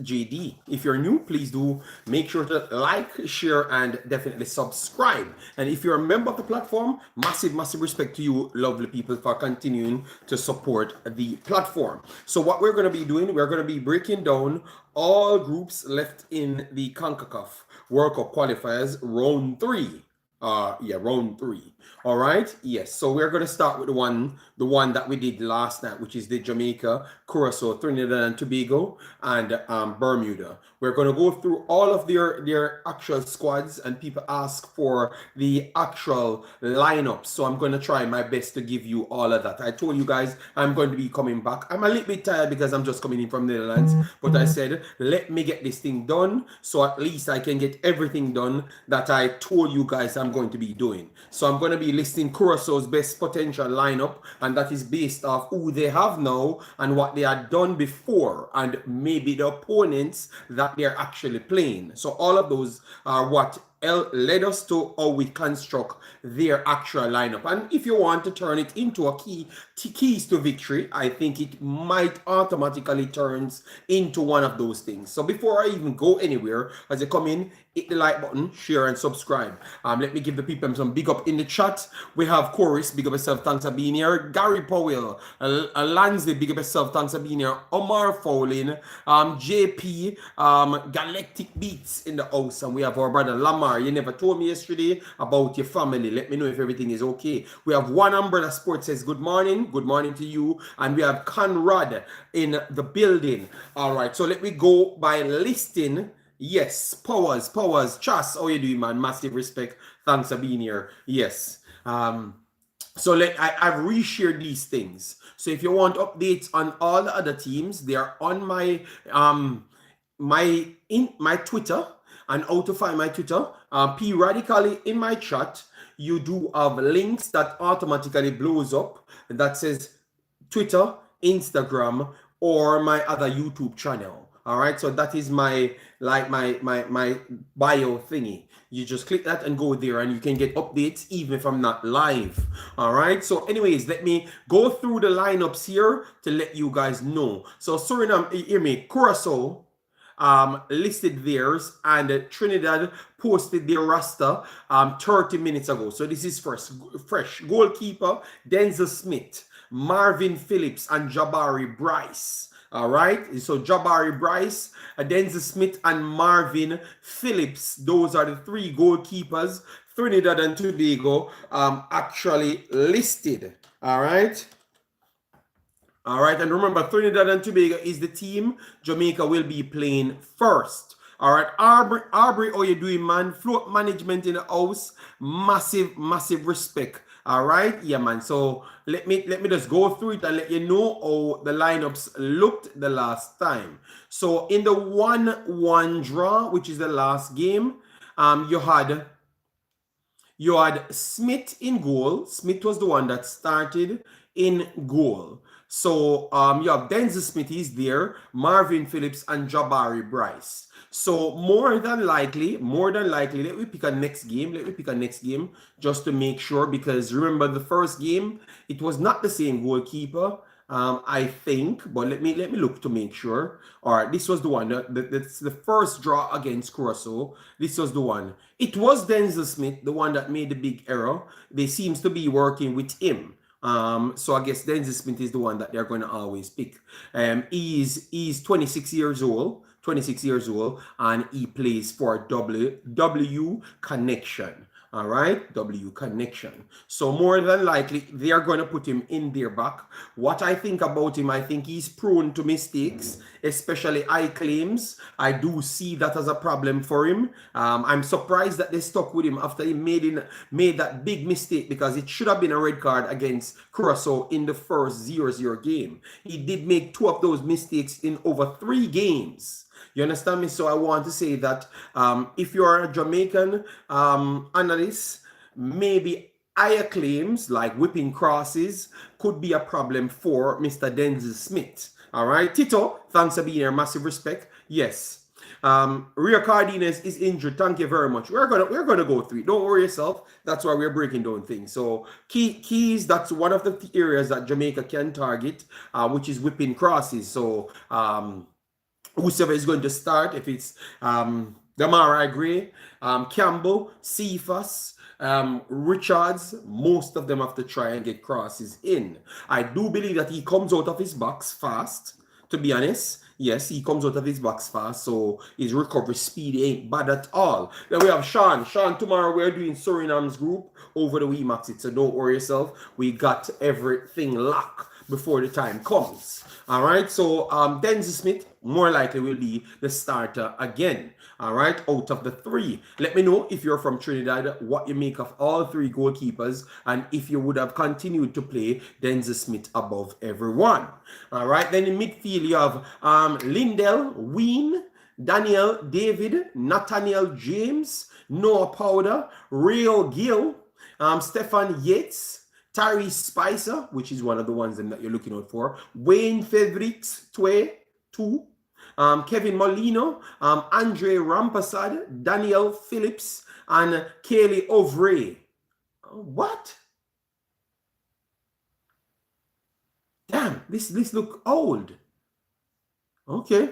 JD. If you're new, please do make sure to like, share, and definitely subscribe. And if you're a member of the platform, massive respect to you, lovely people, for continuing to support the platform. So what we're going to be doing, we're going to be breaking down all groups left in the Concacaf World Cup qualifiers, round 3. Round 3. All right. Yes. So we're going to start with the one that we did last night, which is the Jamaica, Curacao, Trinidad and Tobago, and Bermuda. We're going to go through all of their actual squads, and people ask for the actual lineups. So I'm going to try my best to give you all of that. I told you guys I'm going to be coming back. I'm a little bit tired because I'm just coming in from the Netherlands, but I said, let me get this thing done so at least I can get everything done that I told you guys I'm going to be doing. So I'm going to be listing Curaçao's best potential lineup, and that is based off who they have now and what they had done before, and maybe the opponents that they're actually playing. So all of those are what led us to how we construct their actual lineup. And if you want to turn it into a keys to victory, I think it might automatically turns into one of those things. So before I even go anywhere, as you come in, hit the like button, share, and subscribe. Let me give the people some big up in the chat. We have Chorus, big up yourself, thanks for being here. Gary Powell, Lansley, big up yourself, thanks for being here. Omar Fowlin, JP, Galactic Beats in the house, and we have our brother Lamar. You never told me yesterday about your family. Let me know if everything is okay. We have One Umbrella Sports says good morning to you, and we have Conrad in the building. All right, so let me go by listing. Yes, Powers, Chas, how you doing, man? Massive respect. Thanks for being here. Yes. So I've reshared these things. So if you want updates on all the other teams, they are on my my Twitter, and how to find my Twitter. P radically in my chat. You do have links that automatically blows up that says Twitter, Instagram, or my other YouTube channel. All right, so that is my bio thingy. You just click that and go there, and you can get updates even if I'm not live. All right, so anyways, let me go through the lineups here to let you guys know. So Suriname, hear me, Curacao listed theirs, and Trinidad posted their roster 30 minutes ago. So this is fresh. Goalkeeper Denzel Smith, Marvin Phillips, and Jabari Bryce. All right, so Jabari Bryce, Denzel Smith, and Marvin Phillips. Those are the 3 goalkeepers Trinidad and Tobago actually listed. All right. All right, and remember, Trinidad and Tobago is the team Jamaica will be playing first. All right, Aubrey, how you doing, man? Float management in the house, massive respect. All right, yeah, man. So let me just go through it and let you know how the lineups looked the last time. So in the 1-1 draw, which is the last game, you had Smith in goal. Smith was the one that started in goal. So you have Denzel Smith is there, Marvin Phillips, and Jabari Bryce. So more than likely, let me pick a next game just to make sure, because remember the first game, it was not the same goalkeeper, I think, but let me look to make sure. All right, this was the one. That's the first draw against Curacao. This was the one. It was Denzel Smith, the one that made the big error. They seems to be working with him. So I guess Denzel Smith is the one that they're going to always pick. He's 26 years old, and he plays for W Connection. All right, W Connection. So more than likely, they are going to put him in their back. What I think about him, I think he's prone to mistakes, especially high claims. I do see that as a problem for him. I'm surprised that they stuck with him after he made that big mistake, because it should have been a red card against Curacao in the first 0-0 game. He did make 2 of those mistakes in over 3 games. You understand me? So I want to say that if you're a Jamaican analyst, maybe higher claims like whipping crosses could be a problem for Mr. Denzel Smith. All right, Tito, thanks for being here. Massive respect. Yes. Rio Cardenas is injured. Thank you very much. We're gonna go through it. Don't worry yourself. That's why we're breaking down things. So keys, that's one of the areas that Jamaica can target, which is whipping crosses. So whosoever is going to start, if it's Damara Gray, Campbell, Cephas, Richards, most of them have to try and get crosses in. I do believe that he comes out of his box fast, to be honest. Yes, he comes out of his box fast, so his recovery speed ain't bad at all. Then we have Sean. Sean, tomorrow we're doing Suriname's group over the Wemaxit, so don't worry yourself. We got everything locked before the time comes. All right, so Denzel Smith more likely will be the starter again. All right, out of the three. Let me know if you're from Trinidad, what you make of all three goalkeepers, and if you would have continued to play Denzel Smith above everyone. All right, then in midfield you have Lindell, Ween, Daniel, David, Nathaniel James, Noah Powder, Rio Gill, Stefan Yates, Tyrese Spicer, which is one of the ones that you're looking out for, Wayne Fredericks, 2, Kevin Molino, Andre Rampasad, Daniel Phillips, and Kaylee Ovray. What? Damn, this look old. Okay.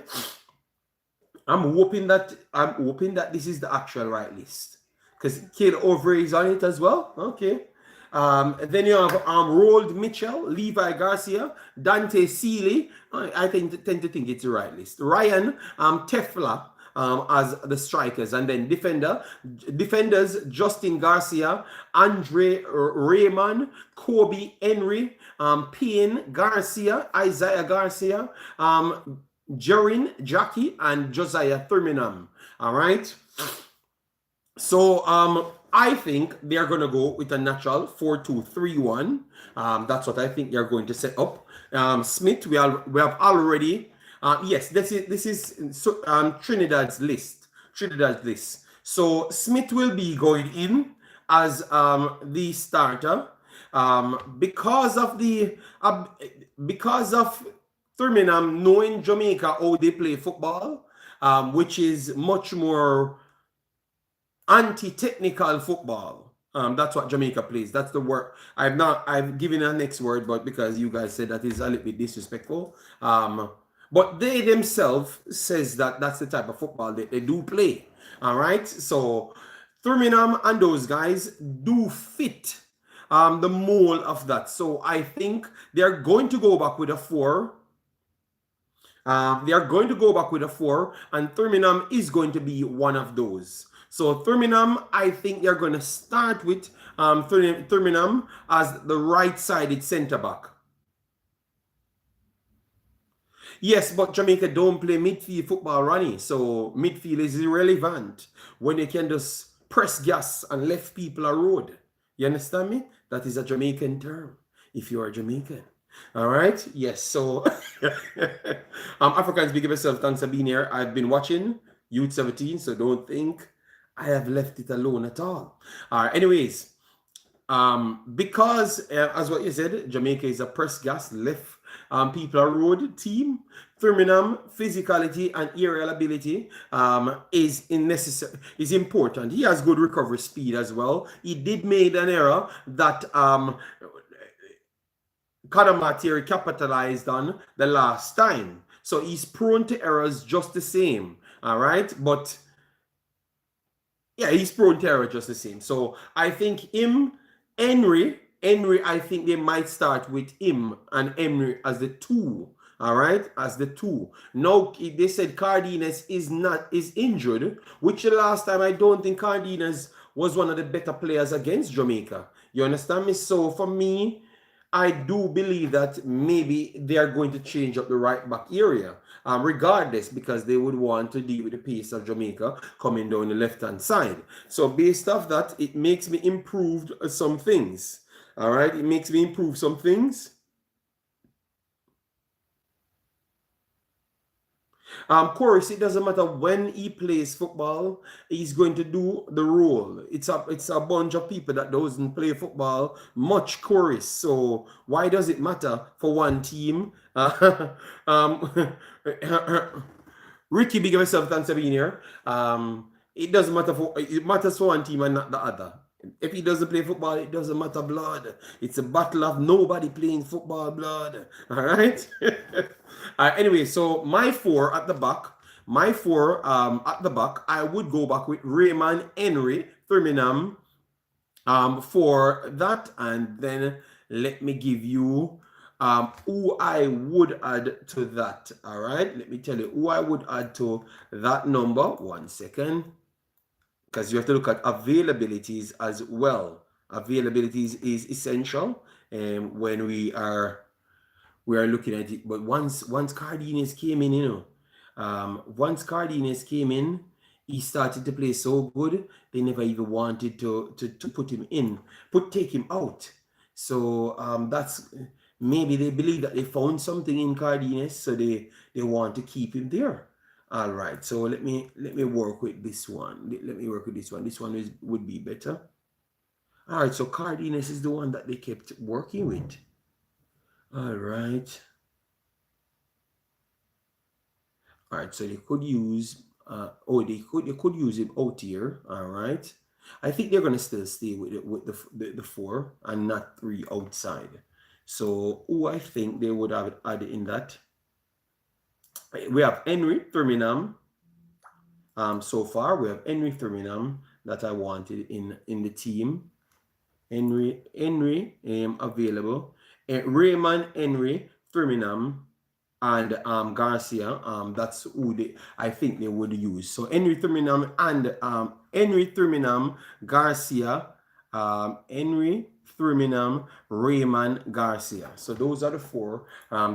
I'm hoping that this is the actual right list. Because Kaylee Ovray is on it as well. Okay. Then you have Roald Mitchell, Levi Garcia, Dante Seeley. I tend to think it's the right list. Ryan Tefla as the strikers, and then defenders Justin Garcia, Andre Raymond, Kobe Henry, Payne Garcia, Isaiah Garcia, Jerin Jackie, and Josiah Thurmingham. All right. So I think they're going to go with a natural 4-2-3-1. That's what I think they're going to set up. Smith, we have already. Yes, this is Trinidad's list. So Smith will be going in as the starter because of Thurmingham knowing Jamaica how they play football, which is much more anti-technical football. That's what Jamaica plays. That's the word. I've given a next word, but because you guys said that is a little bit disrespectful. But they themselves says that that's the type of football that they do play. All right. So Thurmingham and those guys do fit the mold of that. So I think they're going to go back with a 4. They are going to go back with a 4, and Thurmingham is going to be one of those. So Thurmingham, I think they're going to start with Thurmingham as the right-sided centre-back. Yes, but Jamaica don't play midfield football, Ronnie. So midfield is irrelevant when you can just press gas and left people a road. You understand me? That is a Jamaican term, if you are Jamaican. All right? Yes, so Africans, big up yourself. Thanks for being here. I've been watching Youth 17, so don't think I have left it alone at all. All right, anyways, because as what you said, Jamaica is a press gas left people a road team. Thurmingham physicality and aerial ability is important. He has good recovery speed as well. He did make an error that Kadamatieri capitalized on the last time. So he's prone to errors just the same. All right, but yeah, he's prone to error just the same. So I think Henry, I think they might start with him and Henry as the 2. All right, as the 2. Now they said Cardenas is injured, which the last time I don't think Cardenas was one of the better players against Jamaica. You understand me? So for me, I do believe that maybe they are going to change up the right back area, regardless, because they would want to deal with the pace of Jamaica coming down the left-hand side. So based off that, it makes me improve some things. All right, it makes me improve some things. Chorus, it doesn't matter when he plays football, he's going to do the role. It's a bunch of people that doesn't play football much, Chorus. So why does it matter for one team? Ricky, big up yourself, thanks for being here. It doesn't matter it matters for one team and not the other. If he doesn't play football, it doesn't matter, blood. It's a battle of nobody playing football, blood. All right. Anyway, so my 4 at the back my 4 at the back, I would go back with Raymond, Henry, Firmingham for that. And then let me give you who I would add to that. All right, let me tell you who I would add to that number. 1 second, because you have to look at availabilities as well. Availabilities is essential when we are looking at it. But once Cardenas came in, once Cardenas came in, he started to play so good, they never even wanted to put him in, take him out. So that's, maybe they believe that they found something in Cardenas, so they want to keep him there. All right, so let me work with this one. Let me work with this one. This one would be better. All right, so Cardenas is the one that they kept working with. All right. All right, so they could use, they could use him out here. All right, I think they're gonna still stay with the 4 and not 3 outside. So who I think they would have added in that? We have Henry Firmingham. So far we have Henry Firmingham that I wanted in the team. Henry available. Raymond, Henry Firmingham, and Garcia. That's who I think they would use. So Henry Firmingham and Henry Firmingham, Garcia, Henry Firmingham, Raymond, Garcia. So those are the 4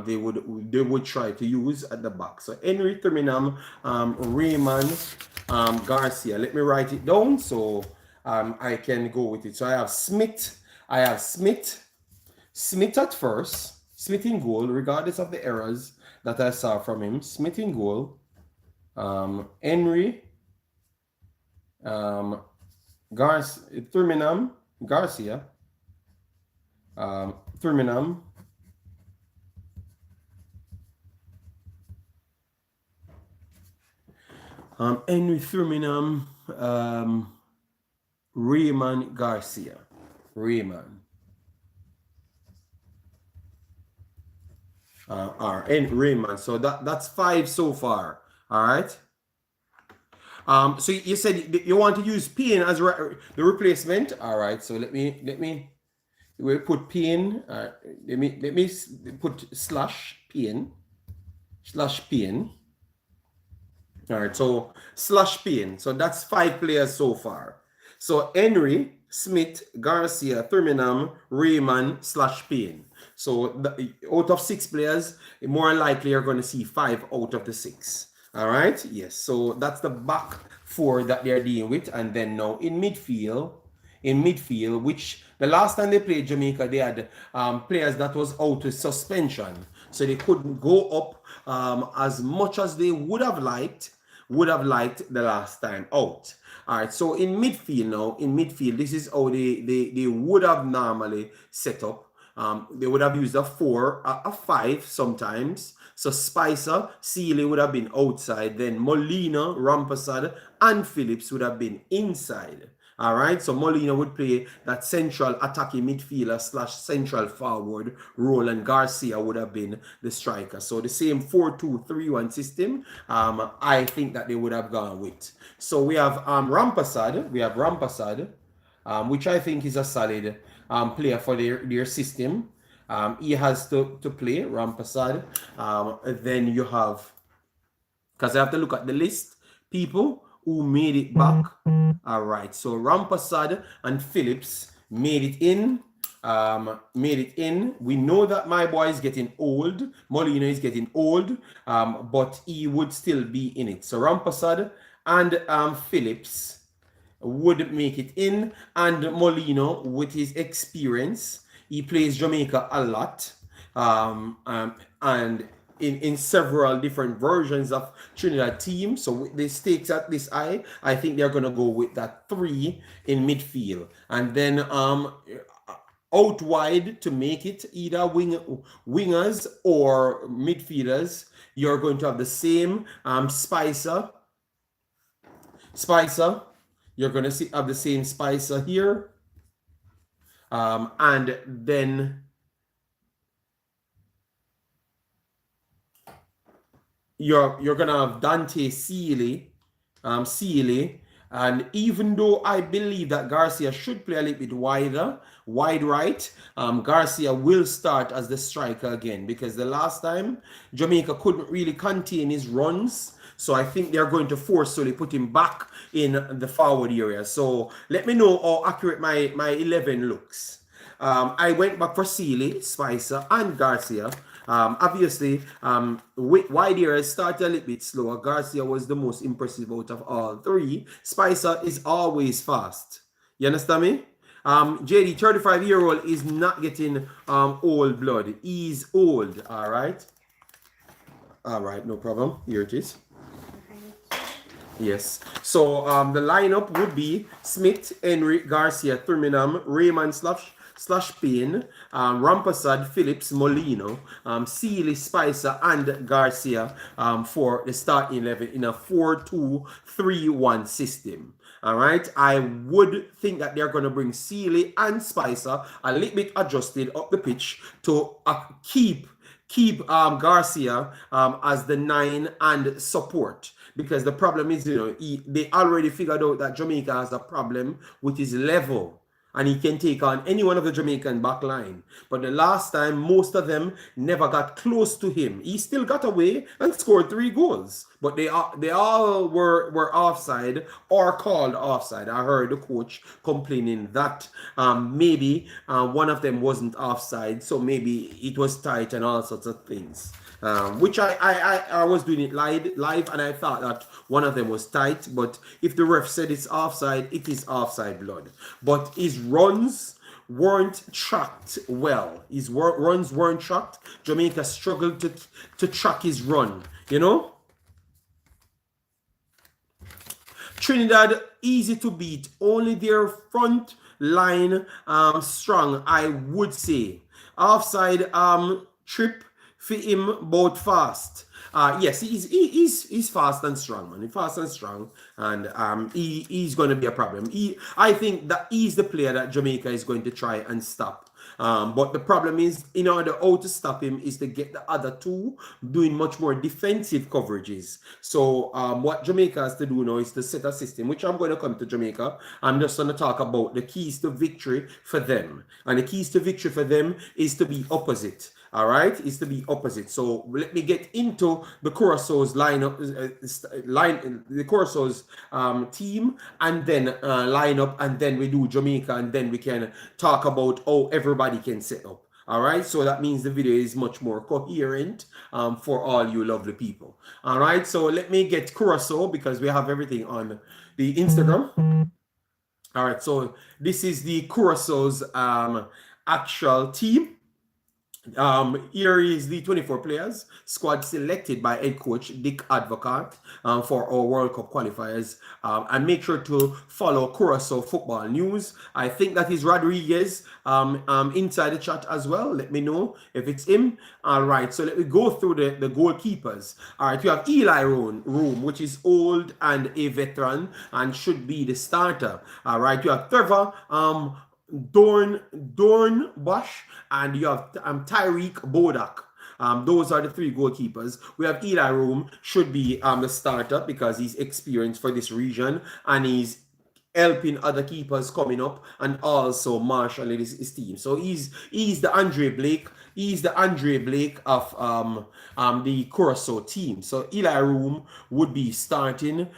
they would try to use at the back. So Henry Firmingham, Raymond, Garcia. Let me write it down so I can go with it. So I have Smith. Smith at first. Smith in goal, regardless of the errors that I saw from him. Smith in goal. Henry. Firmingham. Garcia. Firmingham. Henry Firmingham. Raymond Garcia. Raymond. And Raymond. So that's 5 so far. All right. So you said you want to use Payne as the replacement. All right. So we'll put Payne. Let me put slash Payne. All right. So slash Payne. So that's 5 players so far. So Henry, Smith, Garcia, Firmingham, Raymond, slash Payne. So out of 6 players, more likely you're going to see 5 out of the 6. All right. Yes. So that's the back 4 that they're dealing with. And then now in midfield, which the last time they played Jamaica, they had players that was out with suspension. So they couldn't go up as much as they would have liked the last time out. All right, so in midfield, this is how they would have normally set up. They would have used a 4, a 5 sometimes. So Spicer, Sealy would have been outside. Then Molina, Rampasad, and Phillips would have been inside. All right, so Molina would play that central attacking midfielder / central forward role, and Garcia would have been the striker. So the same 4-2-3-1 system, I think that they would have gone with. So we have Rampasad, which I think is a solid player for their system. He has to play Rampasad. Then you have, because I have to look at the list, people who made it back. All right, so Rampasad and Phillips made it in. We know that my boy is getting old. Molina is getting old, but he would still be in it. So Rampasad and Phillips would make it in, and Molina, with his experience, he plays Jamaica a lot, and in several different versions of Trinidad team. So with the stakes at this high, I think they're going to go with that 3 in midfield. And then out wide to make it either wingers or midfielders, you're going to have the same Spicer. You're going to have the same Spicer here. And then you're gonna have Dante Sealy, and even though I believe that Garcia should play a little bit wide right, Garcia will start as the striker again, because the last time Jamaica couldn't really contain his runs. So I think they're going to forcefully put him back in the forward area. So let me know how accurate my 11 looks. I went back for Sealy, Spicer, and Garcia. Obviously, wide area started a little bit slower. Garcia was the most impressive out of all three. Spicer is always fast. You understand me? JD, 35-year-old, is not getting old blood. He's old, all right? All right, no problem. Here it is. Yes. So the lineup would be Smith, Henry, Garcia, Trinidad, Raymond slash Payne, Rampasad, Phillips, Molino, Sealy, Spicer, and Garcia for the starting 11 in a 4-2-3-1 system. All right. I would think that they're going to bring Sealy and Spicer a little bit adjusted up the pitch to keep Garcia as the 9 and support, because the problem is, they already figured out that Jamaica has a problem with his level, and he can take on any one of the Jamaican back line. But the last time, most of them never got close to him. He still got away and scored 3 goals. But they all were offside or called offside. I heard the coach complaining that maybe one of them wasn't offside, so maybe it was tight and all sorts of things. Which I was doing it live, and I thought that one of them was tight. But if the ref said it's offside, it is offside blood. But his runs weren't tracked well. His runs weren't tracked. Jamaica struggled to track his run, Trinidad, easy to beat. Only their front line strong, I would say. Offside trip for him, both fast. Yes, he's fast and strong, man. He's fast and strong, and he's going to be a problem. I think that he's the player that Jamaica is going to try and stop. But the problem is, in order how to stop him is to get the other two doing much more defensive coverages. So what Jamaica has to do now is to set a system, which I'm going to come to Jamaica. I'm just going to talk about the keys to victory for them. And the keys to victory for them is to be opposite. All right, is to be opposite. So let me get into the Curaçao's the Curaçao's team, and then line up, and then we do Jamaica, and then we can talk about how everybody can set up. All right, so that means the video is much more coherent for all you lovely people. All right, so let me get Curacao, because we have everything on the Instagram. All right, so this is the Curaçao's actual team. Here is the 24 players squad selected by head coach Dick Advocat for our World Cup qualifiers, and make sure to follow Curacao football news. I think that is Rodriguez inside the chat as well. Let me know if it's him. All right, so let me go through the goalkeepers. All right, you have Eli Room, which is old and a veteran and should be the starter. All right, you have Trevor Dorn Bosch, and you have Tyreek Bodak. Those are the 3 goalkeepers. We have Eli Room, should be the starter because he's experienced for this region, and he's helping other keepers coming up, and also marshalling his team. So he's the Andre Blake. He's the Andre Blake of the Curacao team. So Eli Room would be starting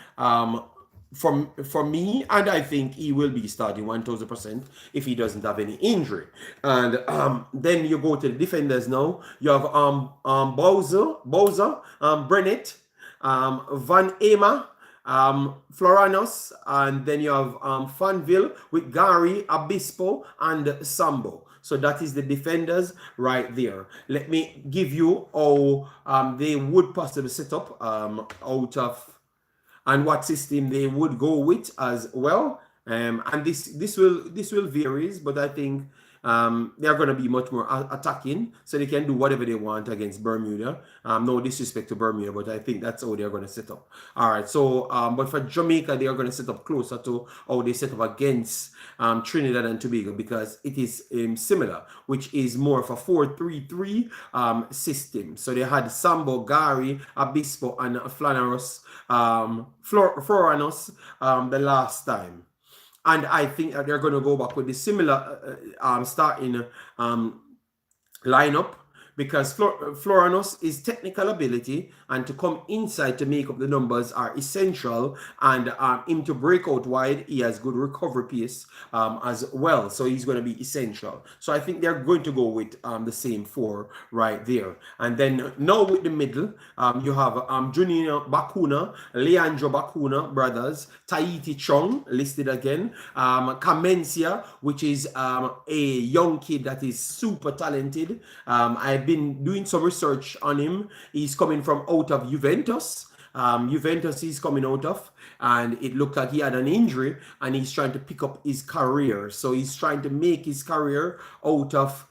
for me, and I think he will be starting 1000% if he doesn't have any injury. And then you go to the defenders now. You have Bowser, Brennett, Van Ema, Floranos, and then you have Fanville with Gary, Obispo, and Sambo. So that is the defenders right there. Let me give you how they would possibly set up out of, and what system they would go with as well. And this will varies, but I think they're going to be much more attacking, so they can do whatever they want against Bermuda. No disrespect to Bermuda, but I think that's how they're going to set up. All right, so but for Jamaica, they are going to set up closer to how they set up against Trinidad and Tobago, because it is similar, which is more of a 4-3-3 system. So they had Sambo, Gary, Obispo, and Flanaros, Floranos the last time. And I think that they're going to go back with the similar starting lineup, because Floranos is technical ability, and to come inside to make up the numbers are essential, and him to break out wide, he has good recovery pace as well, so he's going to be essential. So I think they're going to go with the same four right there. And then now with the middle, you have Juninho Bakuna, Leandro Bakuna brothers, Tahiti Chong listed again, Kamencia, which is a young kid that is super talented. I've been doing some research on him. He's coming from out of Juventus. Juventus he's coming out of, and it looked like he had an injury, and he's trying to pick up his career. So he's trying to make his career out of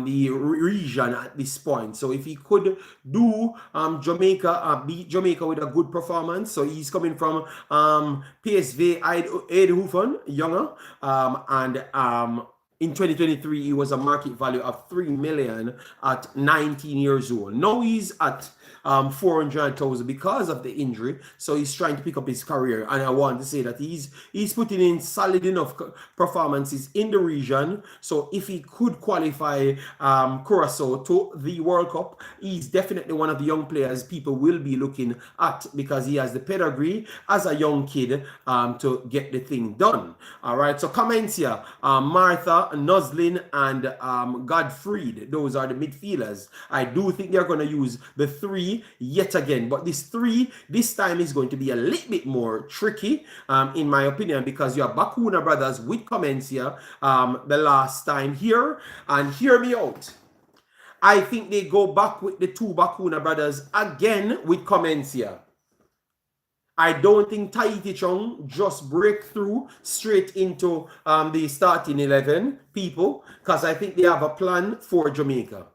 the region at this point. So if he could do Jamaica, beat Jamaica with a good performance. So he's coming from PSV Eindhoven, younger, and in 2023, he was a market value of 3 million at 19 years old. Now he's at 400,000 because of the injury. So he's trying to pick up his career. And I want to say that he's putting in solid enough performances in the region. So if he could qualify Curacao to the World Cup, he's definitely one of the young players people will be looking at, because he has the pedigree as a young kid to get the thing done. All right. So comments here, Martha, Noslin, and Godfried. Those are the midfielders. I do think they're going to use the three yet again, but this three this time is going to be a little bit more tricky, in my opinion, because you have Bakuna brothers with Comencia the last time here. And hear me out, I think they go back with the two Bakuna brothers again with Comencia. I don't think Tahiti Chong just break through straight into the starting 11 people, because I think they have a plan for Jamaica.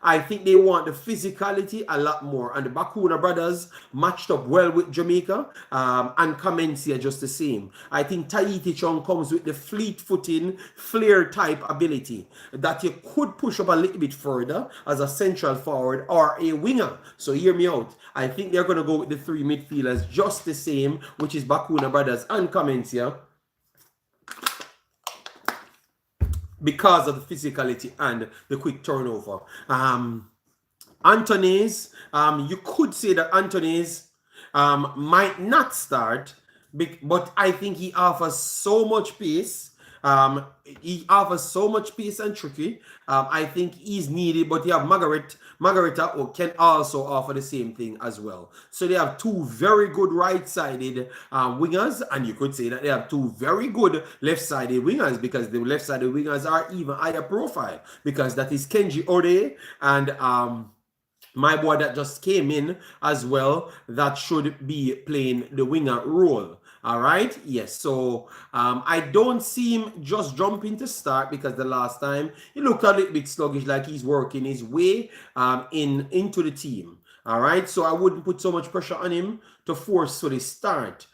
I think they want the physicality a lot more, and the Bakuna brothers matched up well with Jamaica, and Kamencia just the same. I think Tahiti Chong comes with the fleet-footing, flair type ability that you could push up a little bit further as a central forward or a winger. So hear me out. I think they're going to go with the three midfielders just the same, which is Bakuna brothers and Kamencia, because of the physicality and the quick turnover. Anthony's, you could say that Anthony's might not start, but I think he offers so much pace. He offers so much pace and tricky. I think he's needed, but you have Margarita who can also offer the same thing as well. So they have two very good right-sided wingers, and you could say that they have two very good left-sided wingers, because the left-sided wingers are even higher profile, because that is Kenji Ode and my boy that just came in as well, that should be playing the winger role. All right, yes. So I don't see him just jumping to start, because the last time he looked a little bit sluggish, like he's working his way into the team. All right, so I wouldn't put so much pressure on him to force for the start.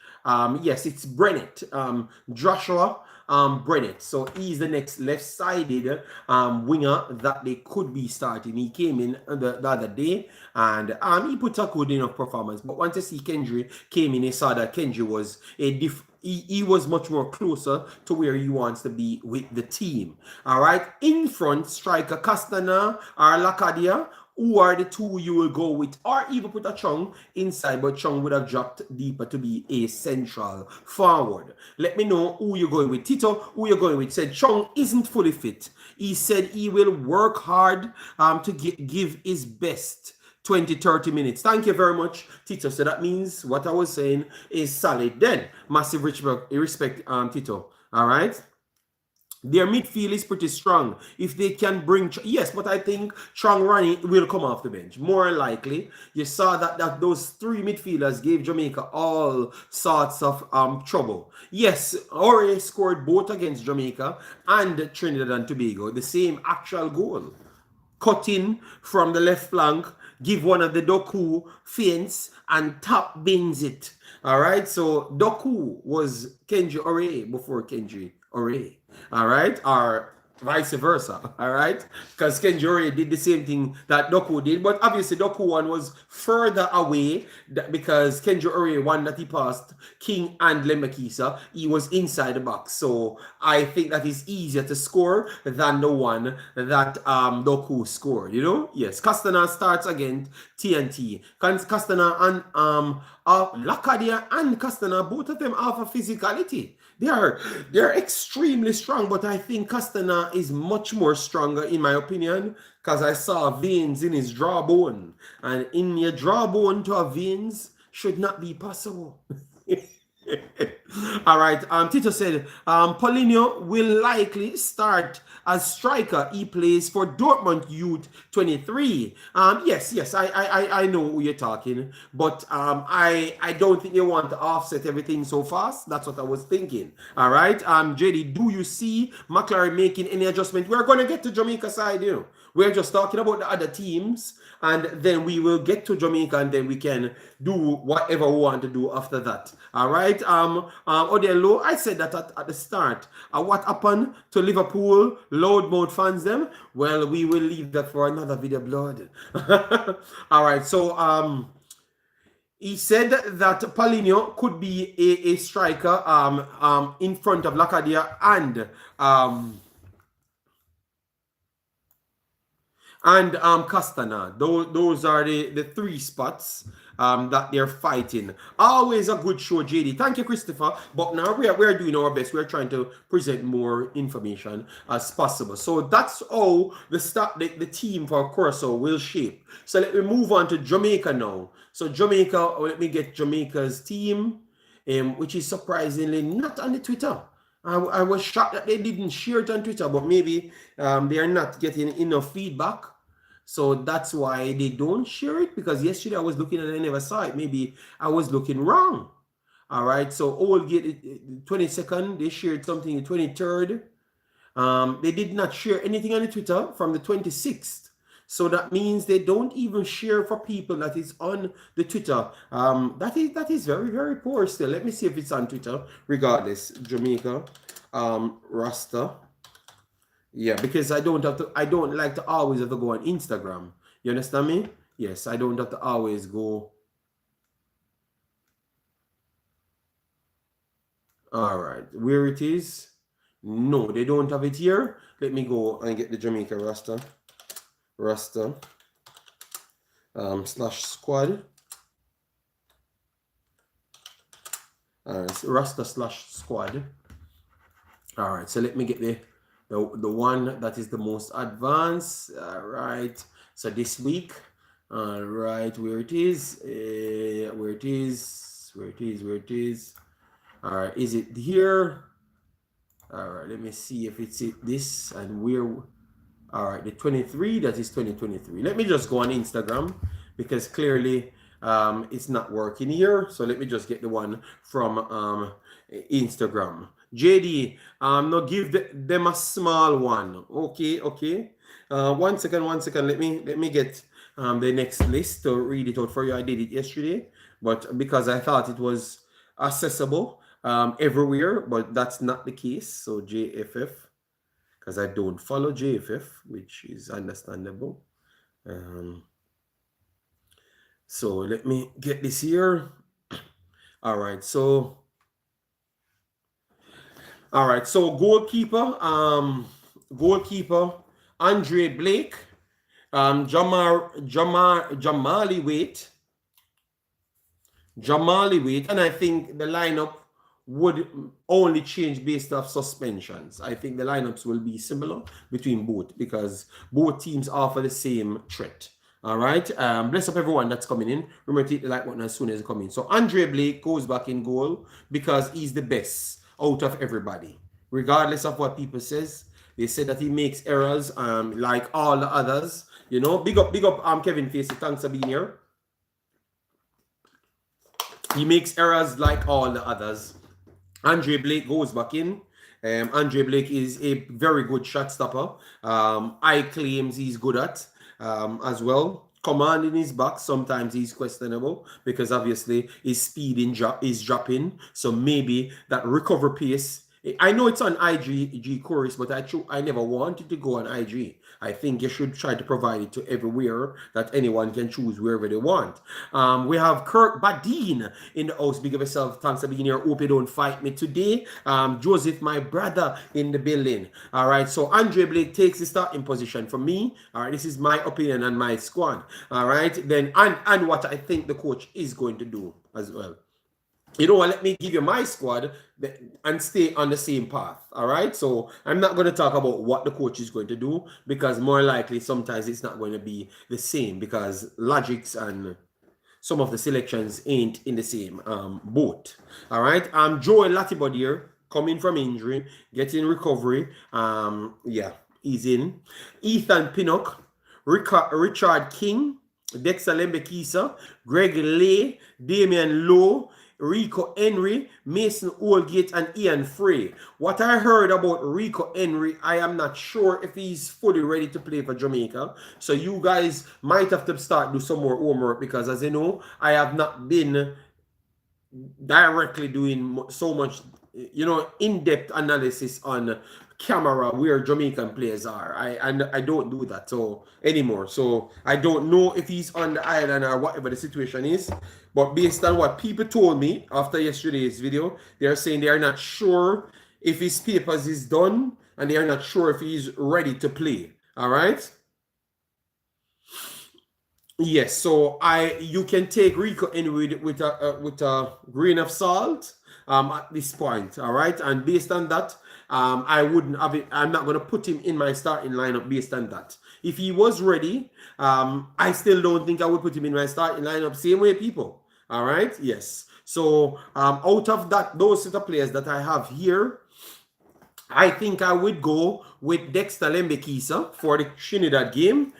Yes, it's Brennett, Joshua Brennett. So he's the next left-sided winger that they could be starting. He came in the other day, and he put a good enough performance. But once you see Kendry came in, he saw that Kendry was he was much more closer to where he wants to be with the team. All right, in front, striker Castana or Lacadia. Who are the two you will go with, or even put a Chong inside, but Chong would have dropped deeper to be a central forward. Let me know who you're going with. Tito, who you're going with, said Chong isn't fully fit. He said he will work hard to give his best 20-30 minutes. Thank you very much, Tito. So that means what I was saying is solid. Then, massive respect, Tito. All right. Their midfield is pretty strong. If they can bring, yes, but I think Trong Rani will come off the bench. More likely, you saw that those three midfielders gave Jamaica all sorts of trouble. Yes, Ore scored both against Jamaica and Trinidad and Tobago, the same actual goal. Cut in from the left flank, give one of the Doku feints, and top bins it. All right, so Doku was Kenji Ore before Kenji Ore. All right, or vice versa. All right, because Kenji Ore did the same thing that Doku did, but obviously Doku one was further away because Kenji Ore one that he passed King and Lemakisa, he was inside the box. So I think that is easier to score than the one that Doku scored. You know, yes. Castana starts against TNT. Castana and Lacadia and Castana, both of them have a physicality. They're extremely strong, but I think Castana is much more stronger in my opinion because I saw veins in his jawbone, and in your jawbone to have veins should not be possible. All right. Tito said Paulinho will likely start as striker. He plays for Dortmund Youth 23. Yes. I know who you're talking, but I don't think you want to offset everything so fast. That's what I was thinking. All right. JD, do you see McLaren making any adjustment? We're going to get to Jamaica side, you know. We're just talking about the other teams, and then we will get to Jamaica, and then we can do whatever we want to do after that. All right. Odello, I said that at the start. What happened to Liverpool loudmouth fans them? Well, we will leave that for another video, blood. All right. So he said that Paulinho could be a striker in front of Lacadia and Castana. Those are the three spots that they're fighting. Always a good show, JD. Thank you, Christopher. But now we're doing our best. We're trying to present more information as possible. So that's how the team for Curacao will shape. So let me move on to Jamaica now. So Jamaica, let me get Jamaica's team, which is surprisingly not on the Twitter. I was shocked that they didn't share it on Twitter, but maybe they are not getting enough feedback. So that's why they don't share it, because yesterday I was looking and I never saw it. Maybe I was looking wrong. All right. So Oldgate, 22nd, they shared something the 23rd. They did not share anything on the Twitter from the 26th. So that means they don't even share for people that is on the Twitter. That is very, very poor still. Let me see if it's on Twitter. Regardless, Jamaica, Rasta. Yeah, because I don't like to always have to go on Instagram. You understand me? Yes, I don't have to always go. All right, where it is? No, they don't have it here. Let me go and get the Jamaica Rasta slash squad. All right, so Rasta slash squad. All right, so let me get the one that is the most advanced. All right, so this week. All right, where it is. All right, is it here? All right, let me see if it's this and where. All right, the 23, that is 2023. Let me just go on Instagram because clearly it's not working here. So let me just get the one from Instagram. JD, no, give them a small one. Okay. One second. Let me get the next list to read it out for you. I did it yesterday, but because I thought it was accessible everywhere, but that's not the case. So JFF, because I don't follow JFF, which is understandable. So let me get this here. All right, so goalkeeper, Andre Blake, Jamali Wait, and I think the lineup would only change based off suspensions. I think the lineups will be similar between both because both teams offer the same threat. All right. Bless up everyone that's coming in. Remember to hit the like button as soon as you come in. So Andre Blake goes back in goal because he's the best out of everybody. regardless of what people says. They say that he makes errors, like all the others. You know, big up, Kevin Facey. Thanks for being here. He makes errors like all the others. Andre Blake goes back in. Andre Blake is a very good shot stopper. I claims he's good at as well. Command in his back, sometimes he's questionable because obviously his speed is dropping. So maybe that recovery pace. I know it's on IG chorus, but I never wanted to go on IG. I think you should try to provide it to everywhere that anyone can choose wherever they want. We have Kirk Badine in the house. Big of yourself. Thanks for being here. Hope you don't fight me today. Joseph, my brother, in the building. All right. So Andre Blake takes the starting position for me. All right. This is my opinion and my squad. All right. Then and what I think the coach is going to do as well. You know what, let me give you my squad and stay on the same path, all right? So I'm not going to talk about what the coach is going to do because more likely sometimes it's not going to be the same because logics and some of the selections ain't in the same boat, all right? Joel Latibod here, coming from injury, getting recovery. Yeah, he's in. Ethan Pinnock, Richard King, Dexter Lembekisa, Greg Lay, Damian Lowe, Rico Henry, Mason Oldgate, and Ian Frey. What I heard about Rico Henry, I am not sure if he's fully ready to play for Jamaica. So you guys might have to start do some more homework because as you know, I have not been directly doing so much, you know, in-depth analysis on camera where Jamaican players are. I don't do that so anymore. So I don't know if he's on the island or whatever the situation is. But based on what people told me after yesterday's video, they're saying they are not sure if his papers is done and they are not sure if he's ready to play. All right. Yes, so you can take Rico in with a grain of salt at this point, all right? And based on that, I wouldn't have it. I'm not going to put him in my starting lineup based on that. If he was ready, I still don't think I would put him in my starting lineup. Same way, people. All right. Yes. So out of those set of players that I have here, I think I would go with Dexter Lembekisa for the Trinidad game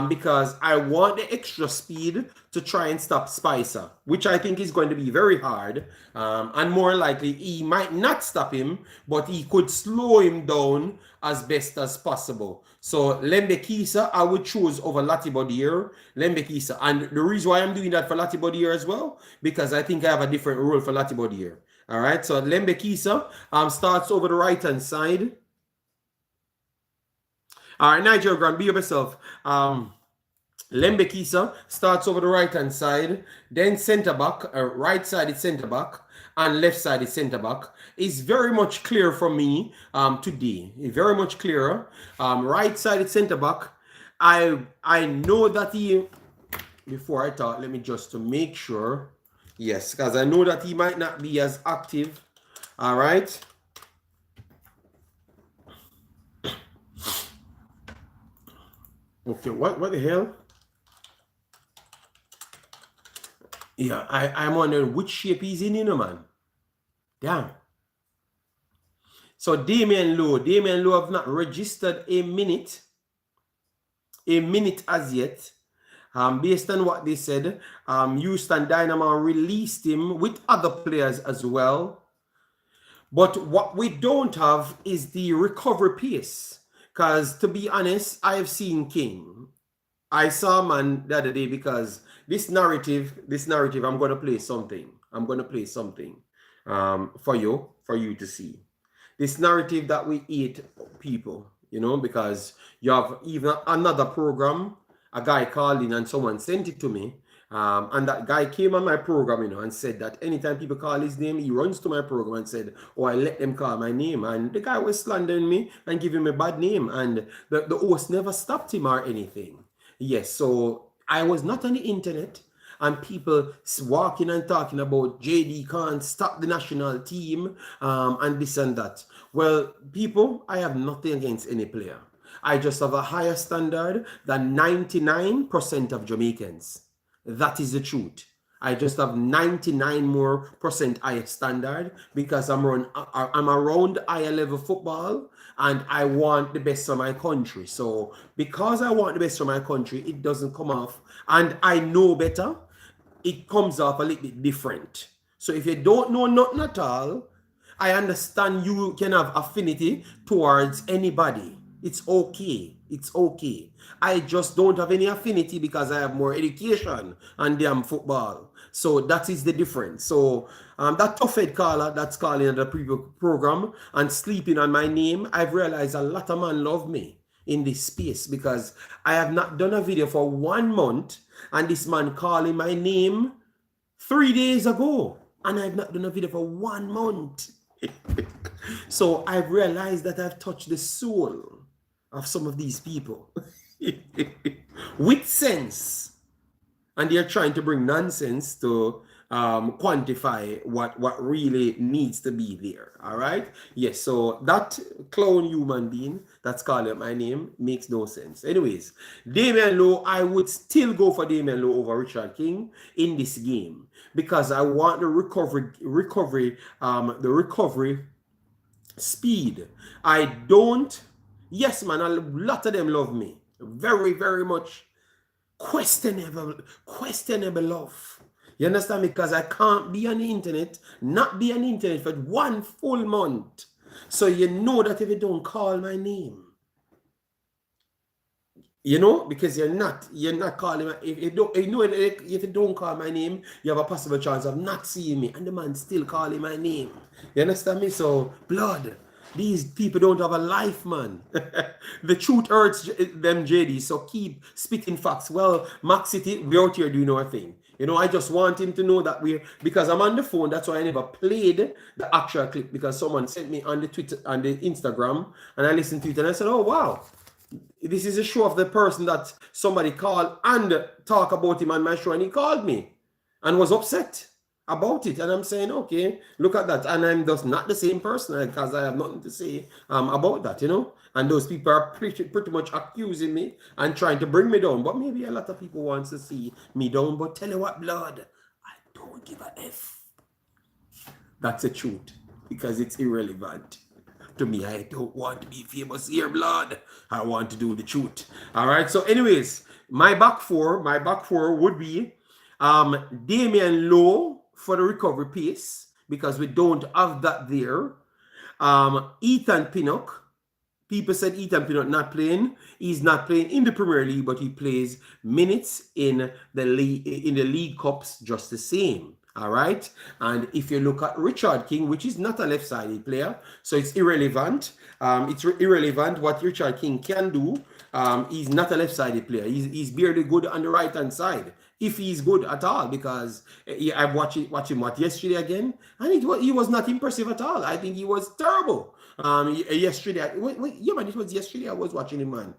because I want the extra speed to try and stop Spicer, which I think is going to be very hard. And more likely, he might not stop him, but he could slow him down as best as possible. So Lembekisa, I would choose over Latibodier, Lembekisa. And the reason why I'm doing that for Latibodier as well, because I think I have a different role for Latibodier. All right, so Lembekisa starts over the right-hand side. All right, Nigel Grant, be yourself. Lembekisa starts over the right-hand side, then center-back, right side is center-back, and left side is center-back. It's very much clear for me today. It's very much clearer. Right side is center-back. I know that he, before I talk, let me just to make sure. Yes, because I know that he might not be as active. All right. Okay, what the hell? Yeah, I'm wondering which shape he's in, you know, man. Damn. So Damian Lowe have not registered a minute as yet. Based on what they said, Houston Dynamo released him with other players as well. But what we don't have is the recovery pace. Because to be honest, I have seen King. I saw man the other day because this narrative, I'm going to play something. I'm going to play something for you to see. This narrative that we eat people, you know, because you have even another program. A guy called in and someone sent it to me. And that guy came on my program, you know, and said that anytime people call his name, he runs to my program and said, oh, I let them call my name. And the guy was slandering me and giving me a bad name. And the host never stopped him or anything. Yes, so I was not on the internet. And people walking and talking about JD can't stop the national team and this and that. Well, people, I have nothing against any player. I just have a higher standard than 99% of Jamaicans. That is the truth. I just have 99% more higher standard because I'm around higher level football and I want the best for my country. So because I want the best for my country, it doesn't come off, and I know better, it comes off a little bit different. So if you don't know nothing at all, I understand you can have affinity towards anybody. It's okay. It's okay. I just don't have any affinity because I have more education and damn football. So that is the difference. So that tough head caller that's calling the previous program and sleeping on my name, I've realized a lot of men love me in this space because I have not done a video for 1 month and this man calling my name 3 days ago and I've not done a video for 1 month. So I've realized that I've touched the soul of some of these people with sense, and they're trying to bring nonsense to quantify what really needs to be there. All right, yes. So that clown human being that's calling my name makes no sense. Anyways, Damian Lowe, I would still go for Damian Lowe over Richard King in this game because I want the recovery speed. I don't. Yes, man, a lot of them love me very, very much. Questionable love. You understand me? Because I can't be on the internet, not be on the internet for 1 full month. So you know that if you don't call my name, you know, because you're not calling my, if you don't call my name, you have a possible chance of not seeing me, and the man still calling my name. You understand me? So blood. These people don't have a life, man. The truth hurts them, JD. So keep spitting facts. Well, Maxit, we're out here doing our thing. You know, I just want him to know that because I'm on the phone, that's why I never played the actual clip, because someone sent me on the Twitter, on the Instagram, and I listened to it and I said, oh, wow. This is a show of the person that somebody called and talk about him on my show, and he called me and was upset about it, and I'm saying, okay, look at that, and I'm just not the same person because I have nothing to say about that, you know. And those people are pretty much accusing me and trying to bring me down, but maybe a lot of people want to see me down. But tell you what, blood, I don't give a F. That's the truth, because it's irrelevant to me. I don't want to be famous here, blood. I want to do the truth. All right. So, anyways, my back four would be Damian Lowe for the recovery pace, because we don't have that there. Ethan Pinnock. People said Ethan Pinnock not playing. He's not playing in the Premier League, but he plays minutes in the league cups just the same. All right. And if you look at Richard King, which is not a left-sided player, so it's irrelevant. It's irrelevant what Richard King can do. He's not a left-sided player. He's barely good on the right-hand side, if he's good at all, because I watched him yesterday again, and he was not impressive at all. I think he was terrible. Yesterday, yeah, man, it was yesterday I was watching him, man.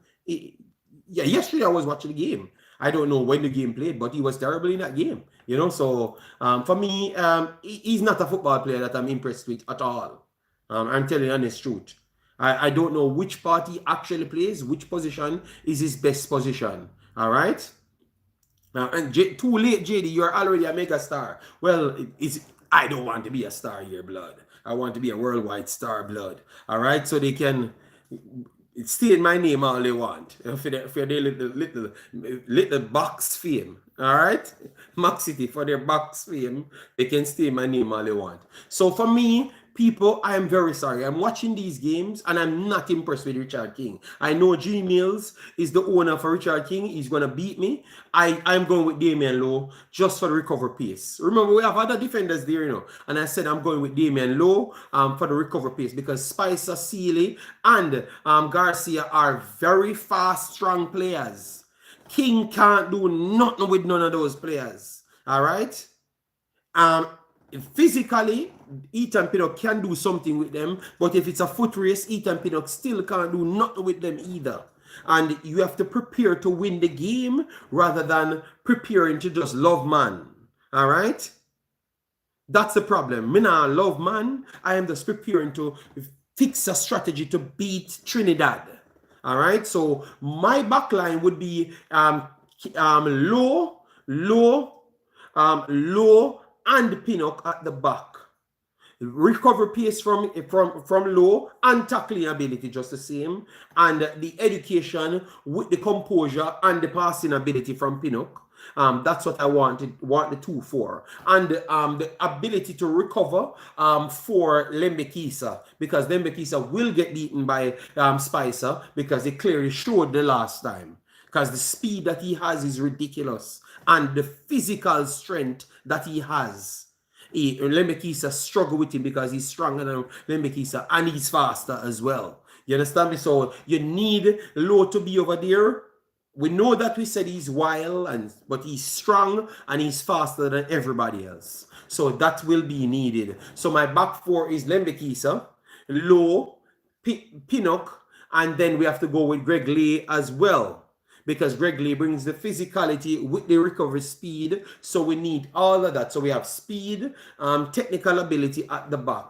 Yesterday I was watching the game. I don't know when the game played, but he was terrible in that game, you know. So for me, he's not a football player that I'm impressed with at all. I'm telling you the honest truth. I don't know which part he actually plays, which position is his best position. All right. And too late, JD, you're already a mega star. Well, I don't want to be a star here, blood. I want to be a worldwide star, blood. All right, so they can stay in my name all they want for their little box fame. All right, Maxit, for their box fame, they can stay in my name all they want. So for me, people, I am very sorry. I'm watching these games and I'm not impressed with Richard King. I know G Mills is the owner for Richard King. He's going to beat me. I'm going with Damian Lowe just for the recover pace. Remember, we have other defenders there, you know. And I said I'm going with Damian Lowe for the recover pace, because Spicer, Sealy, and Garcia are very fast, strong players. King can't do nothing with none of those players. All right? Physically, Ethan Pinnock can do something with them, but if it's a foot race, Ethan Pinnock still can't do nothing with them either. And you have to prepare to win the game rather than preparing to just love man. All right? That's the problem. Me not love man. I am just preparing to fix a strategy to beat Trinidad. All right? So my backline would be Low, Low and Pinnock at the back. Recovery pace from low and tackling ability just the same, and the education with the composure and the passing ability from Pinnock. That's what I want the two for, and the ability to recover for Lembekisa, because Lembekisa will get beaten by Spicer, because they clearly showed the last time, because the speed that he has is ridiculous, and the physical strength that he has. Lembekisa struggle with him because he's stronger than Lembekisa, and he's faster as well. You understand me? So you need Low to be over there. We know that we said he's wild, but he's strong and he's faster than everybody else. So that will be needed. So my back four is Lembekisa, Low, Pinnock, and then we have to go with Greg Lee as well, because Greg Lee brings the physicality with the recovery speed. So we need all of that. So we have speed, technical ability at the back,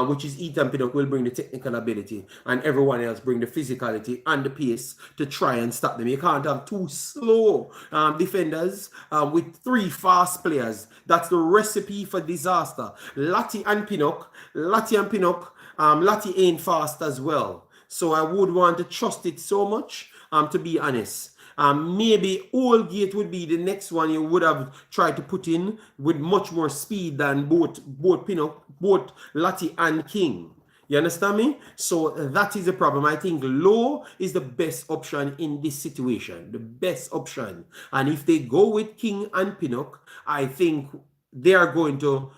which is Ethan Pinnock will bring the technical ability, and everyone else bring the physicality and the pace to try and stop them. You can't have two slow defenders with three fast players. That's the recipe for disaster. Lati and Pinnock, Lati ain't fast as well. So I would want to trust it so much, to be honest. Maybe Oldgate would be the next one you would have tried to put in with much more speed than both Pinnock, both Lati and King. You understand me? So that is the problem. I think Low is the best option in this situation. The best option. And if they go with King and Pinnock, I think they are going to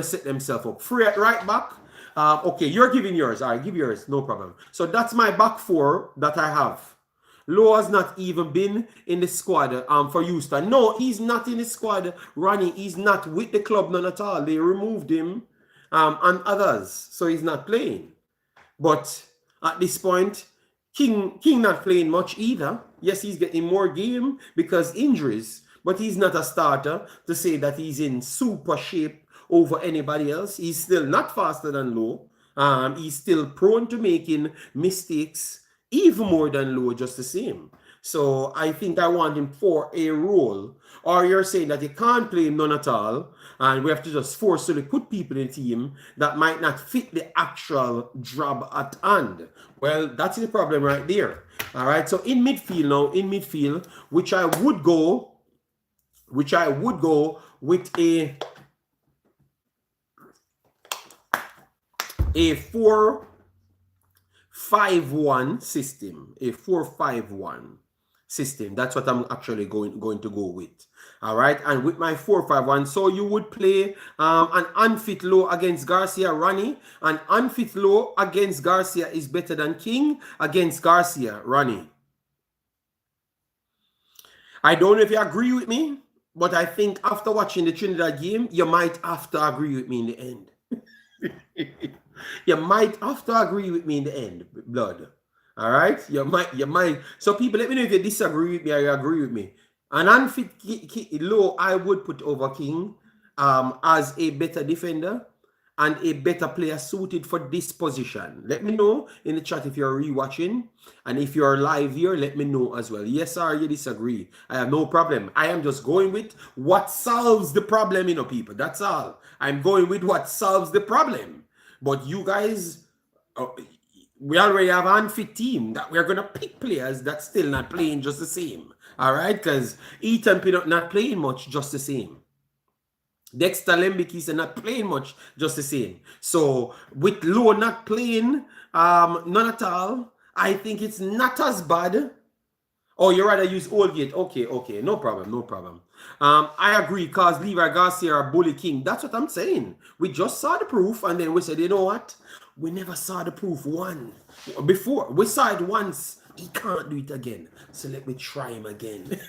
set themselves up. Free at right back. Okay, you're giving yours. All right, give yours. No problem. So that's my back four that I have. Low has not even been in the squad for Houston. No, he's not in the squad, Ronnie. He's not with the club, none at all. They removed him and others, so he's not playing. But at this point, King not playing much either. Yes, he's getting more game because injuries, but he's not a starter to say that he's in super shape over anybody else. He's still not faster than Low. He's still prone to making mistakes, even more than Low, just the same. So I think I want him for a role. Or you're saying that you can't play him none at all, and we have to just forcefully put people in the team that might not fit the actual job at hand. Well, that's the problem right there. All right. So in midfield, which I would go with a 4-5-1 system. A 4-5-1 system. That's what I'm actually going to go with. All right. And with my 4-5-1, so you would play an unfit Low against Garcia, Ronnie. An unfit Low against Garcia is better than King against Garcia, Ronnie. I don't know if you agree with me, but I think after watching the Trinidad game, you might have to agree with me in the end. You might have to agree with me in the end, blood. All right? You might. So people, let me know if you disagree with me or you agree with me. An unfit Low, I would put over King as a better defender and a better player suited for this position. Let me know in the chat if you're rewatching, and if you're live here, let me know as well. Yes or you disagree. I have no problem. I am just going with what solves the problem, people. That's all. I'm going with what solves the problem. But you guys, we already have an unfit team that we're going to pick players that's still not playing just the same. All right? Because Ethan Pinnock not playing much just the same. Dexter Lembekisa are not playing much, just the same. So with Low not playing none at all, I think it's not as bad. Oh, you rather use Oldgate? Okay, no problem. I agree, because Levi Garcia or Bully King. That's what I'm saying. We just saw the proof, and then we said, you know what? We never saw the proof before. We saw it once. He can't do it again. So let me try him again.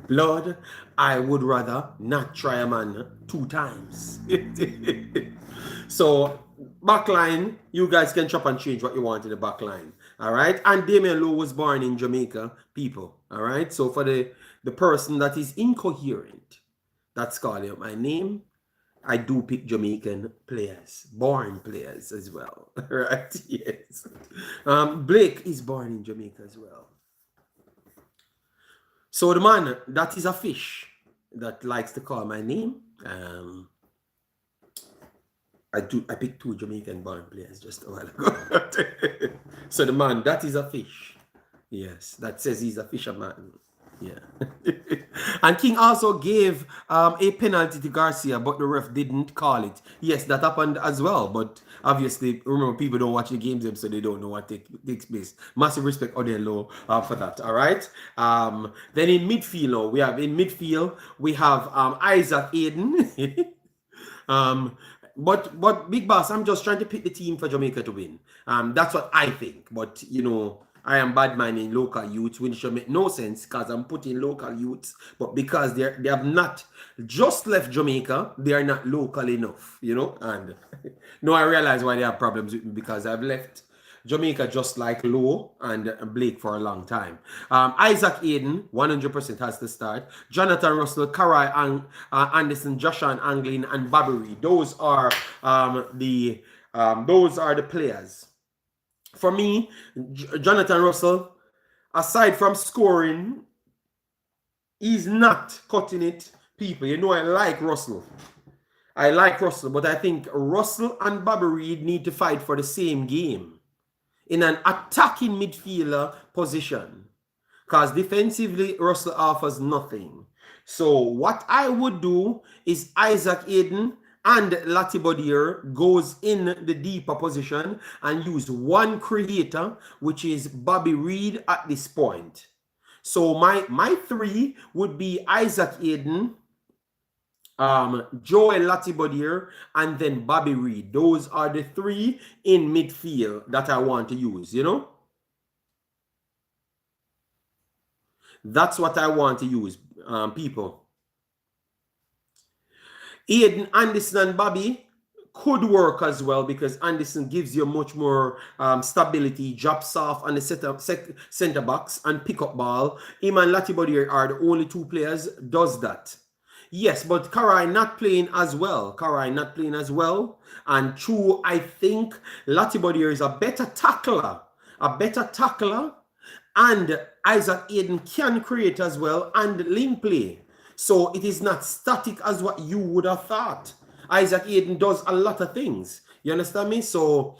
Lord, I would rather not try a man 2 times. So, backline, you guys can chop and change what you want in the backline. All right? And Damian Lowe was born in Jamaica, people. All right? So, for the person that is incoherent, that's calling out my name, I do pick Jamaican players, born players as well. Right? Yes. Blake is born in Jamaica as well. So the man, that is a fish. that likes to call my name. I picked 2 Jamaican born players just a while ago. So the man, that is a fish. Yes, that says he's a fisherman. Yeah. And King also gave a penalty to Garcia, but the ref didn't call it. Yes, that happened as well. But obviously, remember, people don't watch the games, so they don't know what takes place. Massive respect, Odelo, for that. All right. Then in midfield, we have Isaac Aiden. But Big Boss, I'm just trying to pick the team for Jamaica to win. That's what I think. But I am bad minding local youths, which should make no sense because I'm putting local youths, but because they have not just left Jamaica, they are not local enough, And no, I realize why they have problems with me because I've left Jamaica just like Lowe and Blake for a long time. Isaac Aiden, 100% has to start. Jonathan Russell, Karai Anderson, Joshan Anglin, and Bobby Reed. Those are the players. For me, Jonathan Russell, aside from scoring, he's not cutting it, people. I like Russell. But I think Russell and Bobby Reed need to fight for the same game in an attacking midfielder position. Because defensively, Russell offers nothing. So what I would do is Isaac Aiden and Latibodier goes in the deeper position and use one creator, which is Bobby Reed at this point. So my 3 would be Isaac Aiden, Joel Latibodier, and then Bobby Reed. Those are the 3 in midfield that I want to use, That's what I want to use, people. Aiden, Anderson, and Bobby could work as well because Anderson gives you much more stability, drops off on the center backs and pick up ball. Him and Latibodier are the only 2 players does that. Yes, but Karai not playing as well. And true, I think Latibodier is a better tackler. And Isaac Aiden can create as well and link play. So it is not static as what you would have thought. Isaac Aiden does a lot of things. You understand me? So,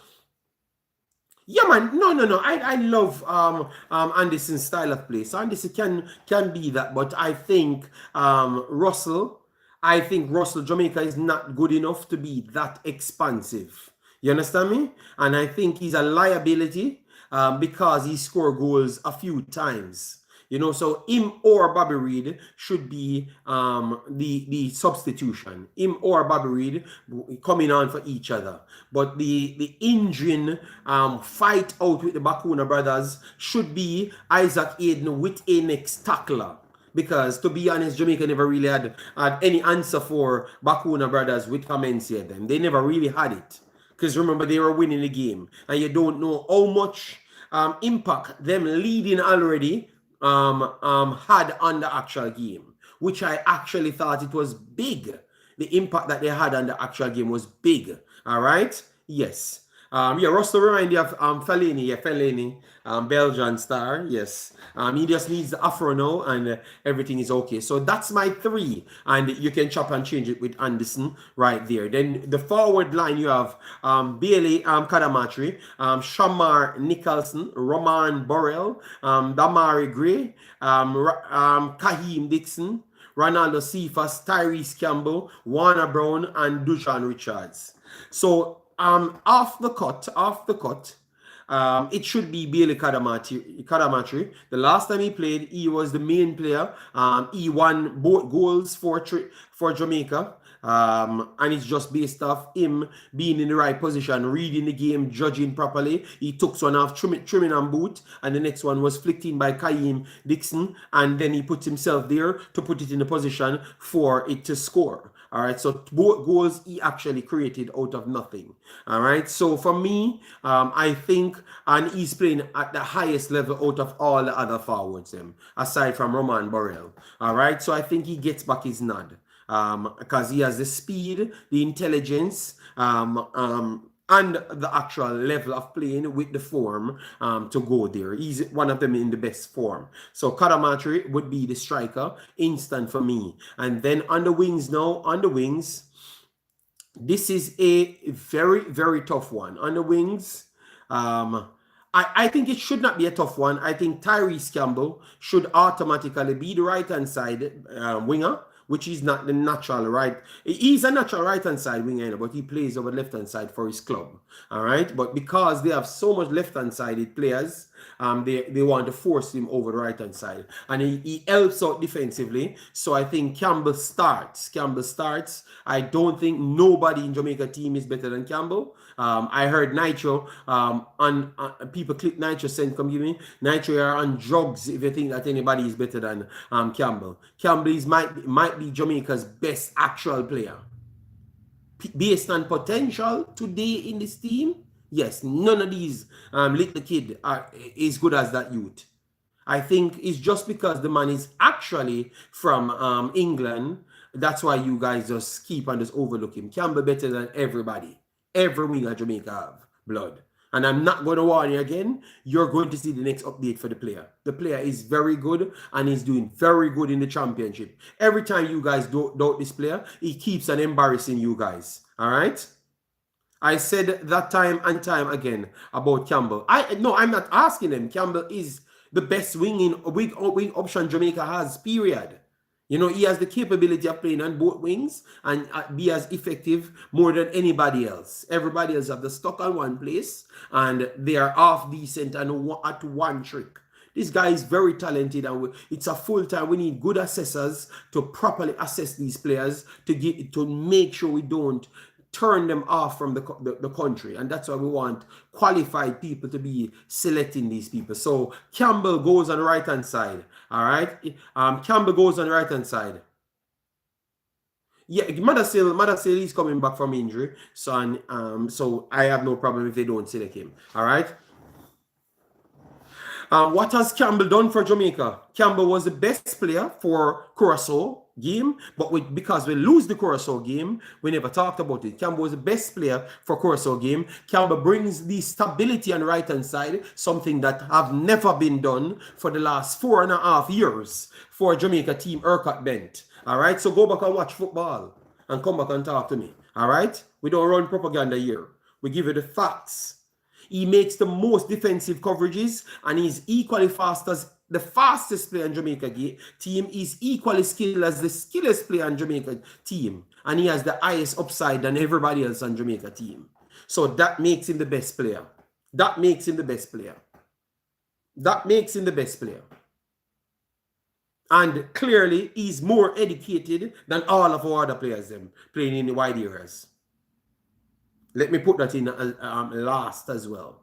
yeah, man. No. I love Anderson's style of play. So Anderson can be that. But I think Russell, Jamaica is not good enough to be that expansive. You understand me? And I think he's a liability because he scored goals a few times. So him or Bobby Reed should be the substitution. Him or Bobby Reed coming on for each other. But the engine fight out with the Bakuna brothers should be Isaac Aiden with a next tackler. Because to be honest, Jamaica never really had any answer for Bakuna brothers with Kamensia them. They never really had it. Because remember, they were winning the game. And you don't know how much impact them leading already had on the actual game, which I actually thought it was big. The impact that they had on the actual game was big. All right. Yes. Russell remind you of Fellaini, Belgian star. Yes. He just needs the afro now and everything is okay. So that's my 3. And you can chop and change it with Anderson right there. Then the forward line, you have Bailey Kadamatri, Shamar Nicholson, Roman Borrell, Damari Gray, Kahim Dixon, Ronaldo Cephas, Tyrese Campbell, Warner Brown, and Dujan Richards. So off the cut, it should be Bailey Kadamatri. The last time he played, he was the main player. He won both goals for Jamaica. And it's just based off him being in the right position, reading the game, judging properly. He took one off trimming and boot, and the next one was flicked in by Kahim Dixon, and then he put himself there to put it in the position for it to score. All right, so both goals he actually created out of nothing. All right, so for me, I think, and he's playing at the highest level out of all the other forwards, aside from Roman Borrell. All right, so I think he gets back his nod because he has the speed, the intelligence, and the actual level of playing with the form to go there. He's one of them in the best form. So Karamatri would be the striker, instant for me. And then on the wings now, on the wings, this is a very, very tough one. On the wings, I think it should not be a tough one. I think Tyrese Campbell should automatically be the right-hand side winger, which is not the natural right. He's a natural right-hand side winger, but he plays over the left-hand side for his club. All right, but because they have so much left-hand sided players, they want to force him over the right-hand side, and he helps out defensively. So I think Campbell starts. Campbell starts. I don't think nobody in Jamaica team is better than Campbell. I heard Nitro on people click Nitro send come give me Nitro are on drugs if you think that anybody is better than Campbell. Campbell might be Jamaica's best actual player. Based on potential today in this team, yes, none of these little kid are as good as that youth. I think it's just because the man is actually from England. That's why you guys just keep on just overlook him. Campbell better than everybody. Every winger Jamaica have blood. And I'm not going to warn you again. You're going to see the next update for the player. The player is very good and he's doing very good in the championship. Every time you guys doubt this player, he keeps on embarrassing you guys. All right? I said that time and time again about Campbell. I'm not asking him. Campbell is the best wing option Jamaica has, period. You know, he has the capability of playing on both wings and be as effective more than anybody else. Everybody else have the stuck on one place and they are half decent and at one trick. This guy is very talented and it's a full time. We need good assessors to properly assess these players to make sure we don't turn them off from the country, and that's why we want qualified people to be selecting these people. So Campbell goes on the right hand side. All right, Campbell goes on the right hand side. Yeah, Madasil is coming back from injury, so I have no problem if they don't select him. All right. What has Campbell done for Jamaica? Campbell was the best player for Curacao game, but because we lose the Curacao game, we never talked about it. Campbell was the best player for Curacao game. Campbell brings the stability on the right-hand side, something that have never been done for the last 4.5 years for Jamaica team Urquhart Bent. All right, so go back and watch football and come back and talk to me. All right, we don't run propaganda here. We give you the facts. He makes the most defensive coverages and he's equally fast as the fastest player in Jamaica team. Is equally skilled as the skillest player in Jamaica team. And he has the highest upside than everybody else on Jamaica team. So that makes him the best player. That makes him the best player. That makes him the best player. And clearly, he's more educated than all of our other players them playing in the wide areas. Let me put that in last as well.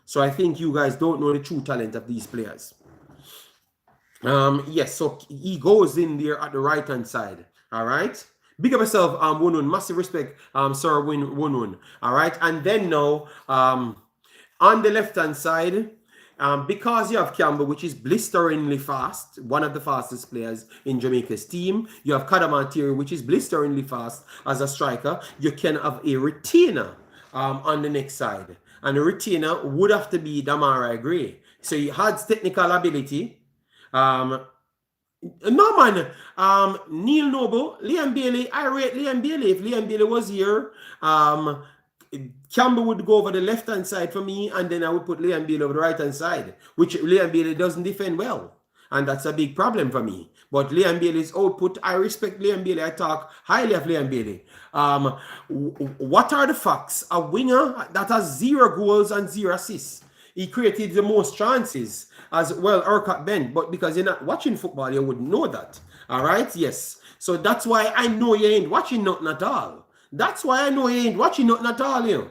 So I think you guys don't know the true talent of these players. Yes, so he goes in there at the right-hand side. All right. Big up yourself, Wunun. Massive respect, Sir Wunun. All right. And then now, on the left-hand side, because you have Campbell, which is blisteringly fast, one of the fastest players in Jamaica's team. You have Kadamatieri, which is blisteringly fast as a striker. You can have a retainer on the next side. And the retainer would have to be Damara Gray. So he has technical ability. No, man. Neil Noble, Liam Bailey. I rate Liam Bailey. If Liam Bailey was here, Campbell would go over the left-hand side for me, and then I would put Liam Bailey over the right-hand side, which Liam Bailey doesn't defend well. And that's a big problem for me. But Liam Bailey's output, I respect Liam Bailey. I talk highly of Liam Bailey. What are the facts? A winger that has 0 goals and 0 assists. He created the most chances as well, Urquhart Bent. But because you're not watching football, you wouldn't know that. All right? Yes. So that's why I know you ain't watching nothing at all. That's why I know you ain't watching nothing at all, you know.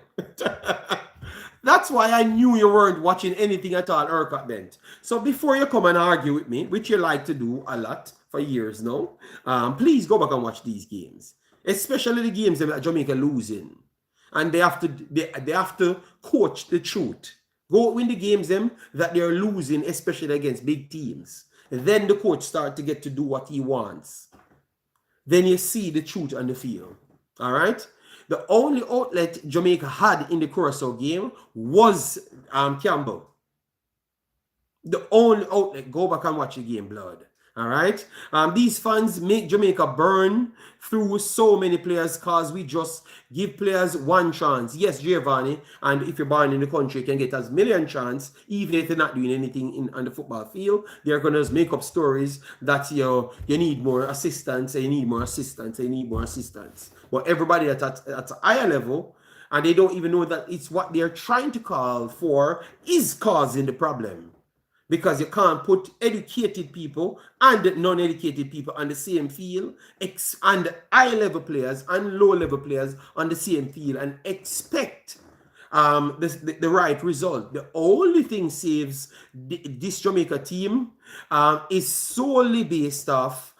That's why I knew you weren't watching anything at all, Urquhart Bent. So before you come and argue with me, which you like to do a lot for years now, please go back and watch these games. Especially the games that Jamaica losing. And they have to coach the truth. Go win the games them that they're losing, especially against big teams. And then the coach start to get to do what he wants. Then you see the truth on the field. All right? The only outlet Jamaica had in the Curacao game was Campbell. The only outlet. Go back and watch the game, blood. All right. These fans make Jamaica burn through so many players because we just give players one chance. Yes, Giovanni, and if you're born in the country, you can get as million chance, even if they're not doing anything on the football field. They're gonna make up stories that you need more assistance, and you need more assistance, and you need more assistance. But everybody at a higher level, and they don't even know that it's what they're trying to call for is causing the problem. Because you can't put educated people and non-educated people on the same field, and high-level players and low-level players on the same field, and expect the right result. The only thing saves this Jamaica team is solely based off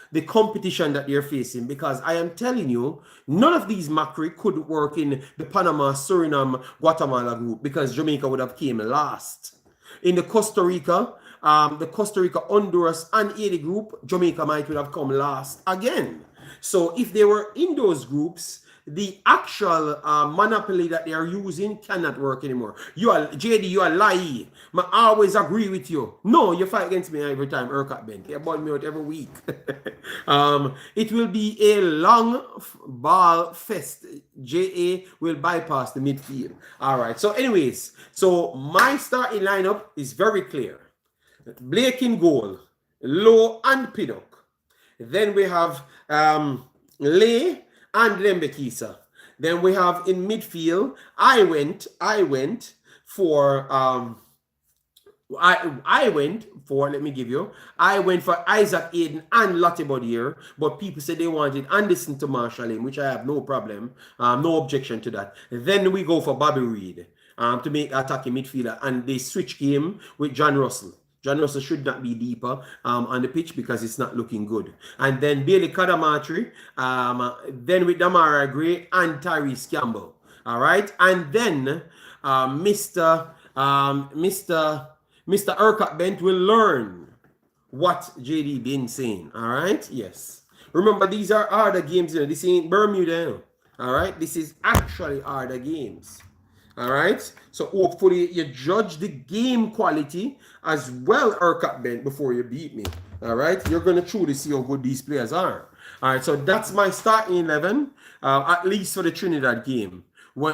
the competition that they're facing, because I am telling you, none of these macri could work in the Panama, Suriname, Guatemala group, because Jamaica would have came last. In the Costa Rica, Honduras, and Haiti group, Jamaica might would have come last again. So if they were in those groups, the actual monopoly that they are using cannot work anymore. You are JD, you are lie. I always agree with you. No, you fight against me every time. ERCAT bent. You ball me out every week. It will be a long ball fest. JA will bypass the midfield. All right. So, anyways, so my starting lineup is very clear. Blake in goal, Low and Pinnock. Then we have Lay and Lembekisa. Then we have in midfield, I went for Isaac Aiden and Lottie Bodier, but people said they wanted Anderson to marshal him, which I have no problem, no objection to that. Then we go for Bobby Reed to make attacking midfielder, and they switch game with John Russell. John Russell should not be deeper on the pitch because it's not looking good. And then Bailey Kadamatri, then with Damara Gray and Tyrese Campbell. All right. And then Mr. ERCAT Bent will learn what JD been saying. All right. Yes. Remember, these are harder games. You know, this ain't Bermuda. All right. This is actually harder games. All right. So hopefully you judge the game quality as well, ERCAT Bent, before you beat me. All right. You're going to truly see how good these players are. All right. So that's my starting 11, at least for the Trinidad game. When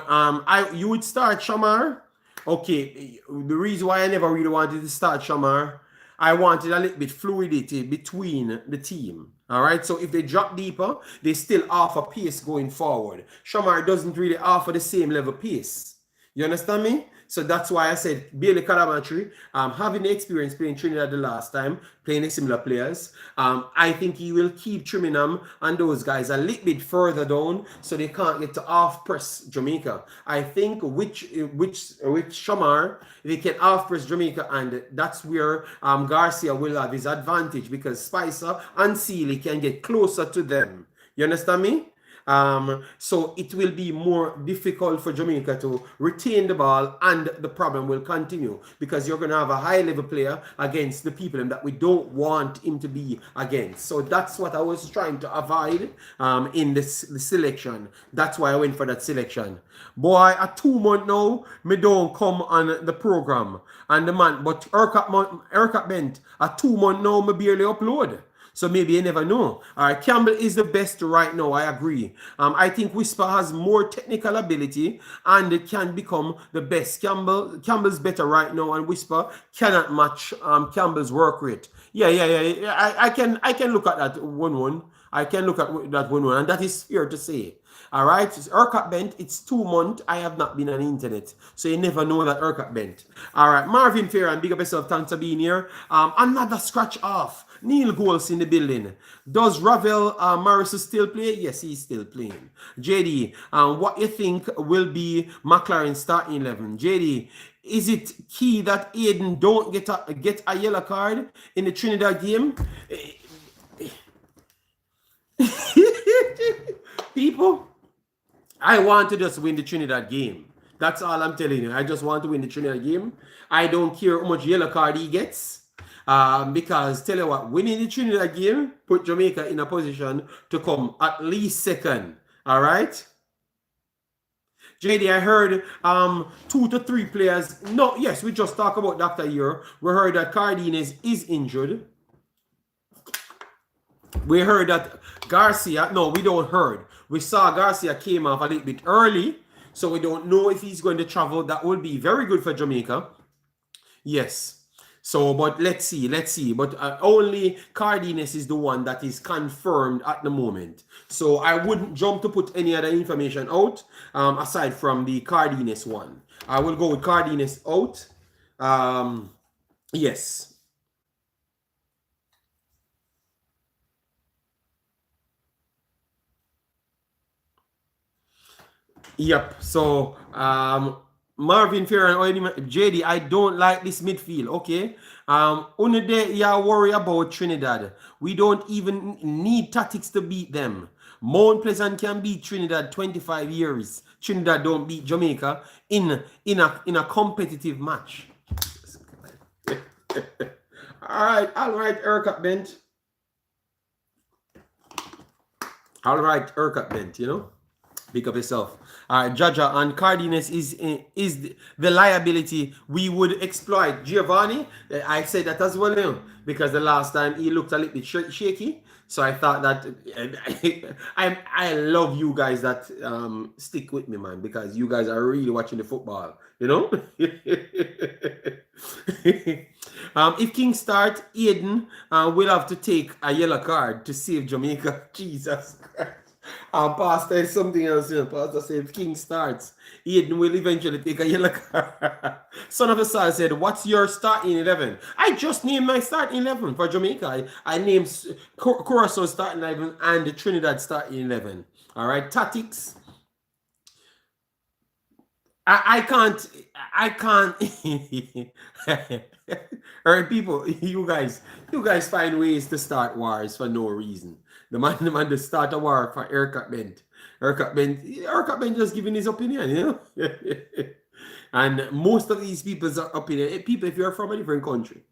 you would start Shamar. Okay. The reason why I never really wanted to start Shamar, I wanted a little bit fluidity between the team. All right. So if they drop deeper, they still offer pace going forward. Shamar doesn't really offer the same level pace. You understand me? So that's why I said Bailey Kadamatri, having the experience playing Trinidad the last time, playing the similar players, I think he will keep Trinidad and those guys a little bit further down so they can't get to off-press Jamaica. I think with Shamar, they can off-press Jamaica, and that's where Garcia will have his advantage, because Spicer and Sealy can get closer to them. You understand me? So it will be more difficult for Jamaica to retain the ball, and the problem will continue because you're going to have a high-level player against the people that we don't want him to be against. So that's what I was trying to avoid in the selection. That's why I went for that selection. Boy, a 2 month now, me don't come on the program. And the man, but ERCAT Bent, a 2 month now, me barely upload. So maybe you never know. All right, Campbell is the best right now. I agree. I think Whisper has more technical ability and it can become the best. Campbell's better right now, and Whisper cannot match Campbell's work rate. Yeah. I can look at that 1-1. I can look at that 1-1, and that is fair to say. All right, ERCAT Bent, it's 2 months. I have not been on the internet, so you never know that ERCAT Bent. All right, Marvin Ferran, big up yourself. Thanks for being here. Another scratch off. Neil Goals in the building. Does Ravel Morrison still play? Yes, he's still playing. JD, what you think will be McLaren's starting 11? JD, is it key that Aiden don't get a yellow card in the Trinidad game? People, I want to just win the Trinidad game. That's all I'm telling you. I just want to win the Trinidad game. I don't care how much yellow card he gets. Because tell you what, winning the Trinidad game put Jamaica in a position to come at least second. All right. JD, I heard 2 to 3 players. No, yes, we just talked about Dr. Year. We heard that Cardenas is injured. We heard that Garcia, no, we don't heard. We saw Garcia came off a little bit early, so we don't know if he's going to travel. That would be very good for Jamaica. Yes. So, but let's see. But only Cardenas is the one that is confirmed at the moment. So I wouldn't jump to put any other information out aside from the Cardenas one. I will go with Cardenas out. Yes. Yep. So Marvin Ferrer and JD, I don't like this midfield. Okay. Only day you worry about Trinidad. We don't even need tactics to beat them. Mount Pleasant can beat Trinidad 25 years. Trinidad don't beat Jamaica in a competitive match. all right, Urquhart Bent. All right, Urquhart Bent, you know. Pick up yourself. All right, Jaja, and Cardenas is the liability we would exploit. Giovanni, I said that as well, you know, because the last time he looked a little bit shaky. So I thought that I love you guys that stick with me, man, because you guys are really watching the football, you know. If King start, Aiden will have to take a yellow card to save Jamaica. Jesus Christ. Pastor is something else. You know. Pastor said if King starts, Aiden will eventually take a yellow card. Son of a Sal said, what's your starting 11? I just named my starting 11 for Jamaica. I named Curacao starting 11 and the Trinidad starting 11. All right, Tactics. I can't. All right, people, you guys find ways to start wars for no reason. The man to start a war for Urquhart Bent. Urquhart Bent just giving his opinion, you know. And most of these people's opinion, people, if you're from a different country,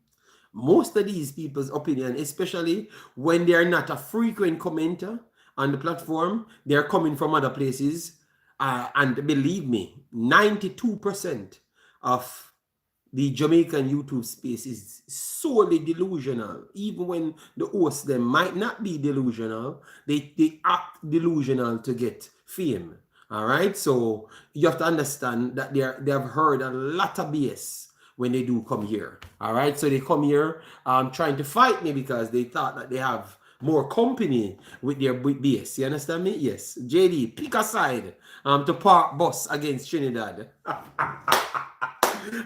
most of these people's opinion, especially when they are not a frequent commenter on the platform, they're coming from other places. And believe me, 92% of the Jamaican YouTube space is solely delusional. Even when the hosts them might not be delusional, they act delusional to get fame. All right, so you have to understand that they have heard a lot of BS when they do come here. All right, so they come here trying to fight me because they thought that they have more company with their BS. You understand me? Yes. JD, pick a side to park bus against Trinidad.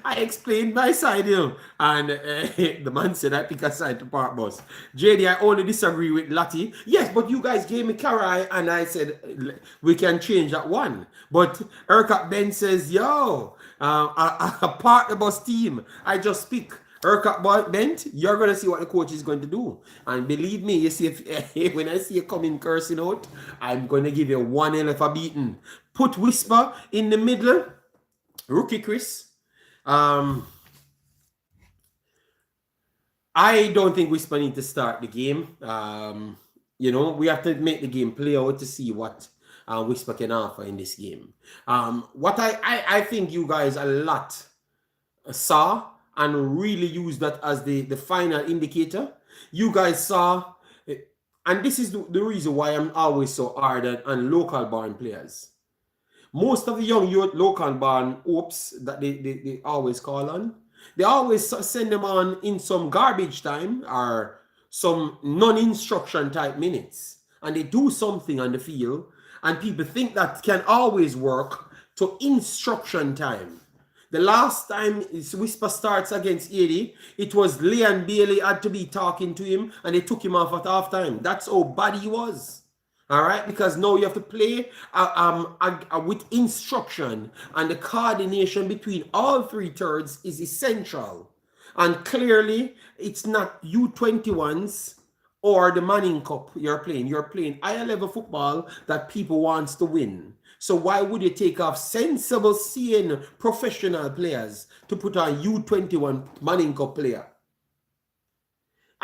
I explained my side, you know, and the man said I pick a side to park bus. JD, I only disagree with Lati. Yes, but you guys gave me Karai, and I said we can change that one. But Urquhart Ben says, yo, a park the bus team. I just pick Urquhart Bent. You're gonna see what the coach is going to do, and believe me, you see, if when I see you coming cursing out, I'm gonna give you one hell of a beating. Put Whisper in the middle. Rookie Chris. I don't think Whisper need to start the game. You know, we have to make the game play out to see what Whisper can offer in this game. What I think you guys a lot saw and really use that as the final indicator. You guys saw, and this is the reason why I'm always so hard on local born players. Most of the young youth local born hopes that they always call on, they always send them on in some garbage time or some non-instruction type minutes, and they do something on the field, and people think that can always work to instruction time. The last time Whisper starts against Haiti, it was Leon Bailey had to be talking to him, and they took him off at halftime. That's how bad he was. All right, because now you have to play with instruction, and the coordination between all three thirds is essential. And clearly, it's not U21s or the Manning Cup you're playing. You're playing higher level football that people wants to win. So why would you take off sensible, sane, professional players to put on U21 Manning Cup player?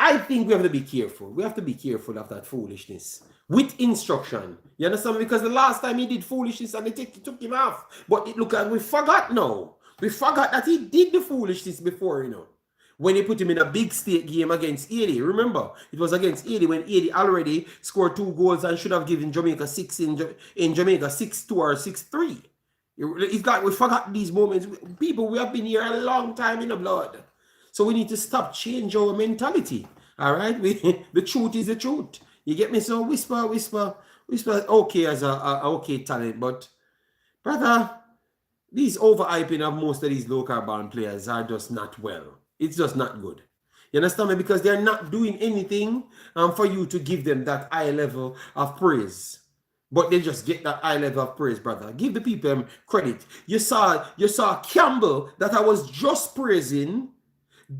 I think we have to be careful. We have to be careful of that foolishness with instruction. You understand? Because the last time he did foolishness and they took him off. But it look like we forgot now. We forgot that he did the foolishness before, you know. When he put him in a big state game against Haiti. Remember, it was against Haiti when Haiti already scored 2 goals and should have given Jamaica 6 in Jamaica 6-2 or 6-3. It's like we forgot these moments. People, we have been here a long time in the blood. So we need to stop, change our mentality. All right? The truth is the truth. You get me? So whisper, okay, as a okay talent. But, brother, these overhyping of most of these local born players are just not well. It's just not good. You understand me? Because they're not doing anything for you to give them that high level of praise. But they just get that high level of praise, brother. Give the people credit. You saw Campbell that I was just praising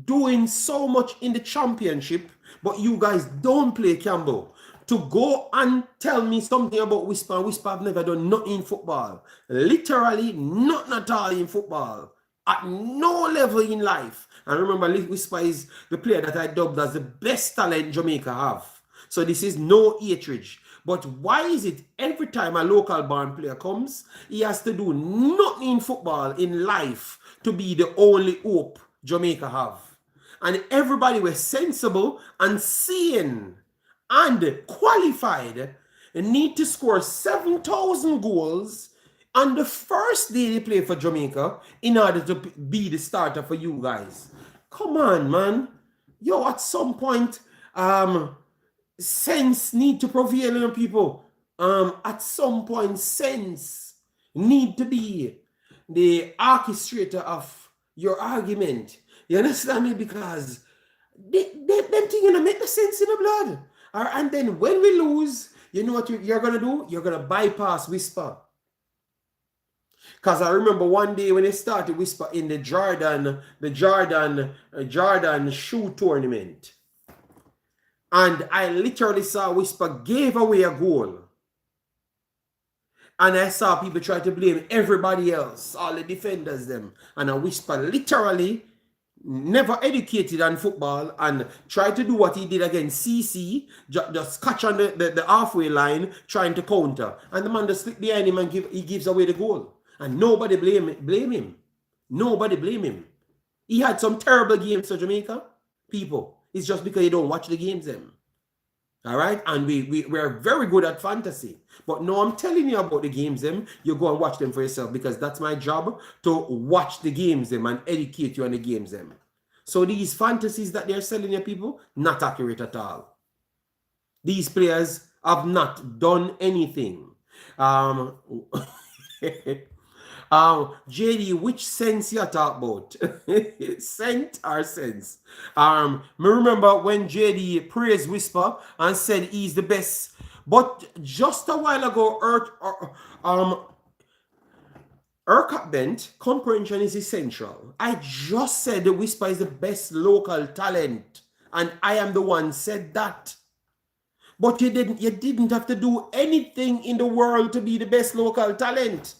doing so much in the championship, but you guys don't play Campbell. To go and tell me something about Whisper. Whisper have never done nothing in football. Literally nothing at all in football. At no level in life. And remember, Whisper is the player that I dubbed as the best talent Jamaica have. So this is no hatred. But why is it every time a local born player comes, he has to do nothing in football, in life, to be the only hope Jamaica have? And everybody was sensible and sane and qualified and need to score 7,000 goals on the first day they play for Jamaica in order to be the starter for you guys. Come on, man. Yo, at some point, sense need to prevail in people. At some point, sense need to be the orchestrator of your argument. You understand me? Because them things gonna make the sense in the blood. And then when we lose, you know what you're gonna do? You're gonna bypass Whisper. Because I remember one day when they started Whisper in the Jordan shoe tournament. And I literally saw Whisper gave away a goal. And I saw people try to blame everybody else, all the defenders them. And a Whisper literally never educated on football and tried to do what he did against CC, just catch on the halfway line, trying to counter. And the man just slipped behind him and he gives away the goal. And nobody blame him. Nobody blame him. He had some terrible games for Jamaica. People, it's just because you don't watch the games them. All right? And we're very good at fantasy. But no, I'm telling you about the games them. You go and watch them for yourself because that's my job, to watch the games them and educate you on the games them. So these fantasies that they're selling you people, not accurate at all. These players have not done anything. JD, which sense you talk about? Scent or sense? Me remember when JD praised Whisper and said he's the best. But just a while ago, Urquhart Bent, comprehension is essential. I just said the Whisper is the best local talent. And I am the one said that. But you didn't have to do anything in the world to be the best local talent.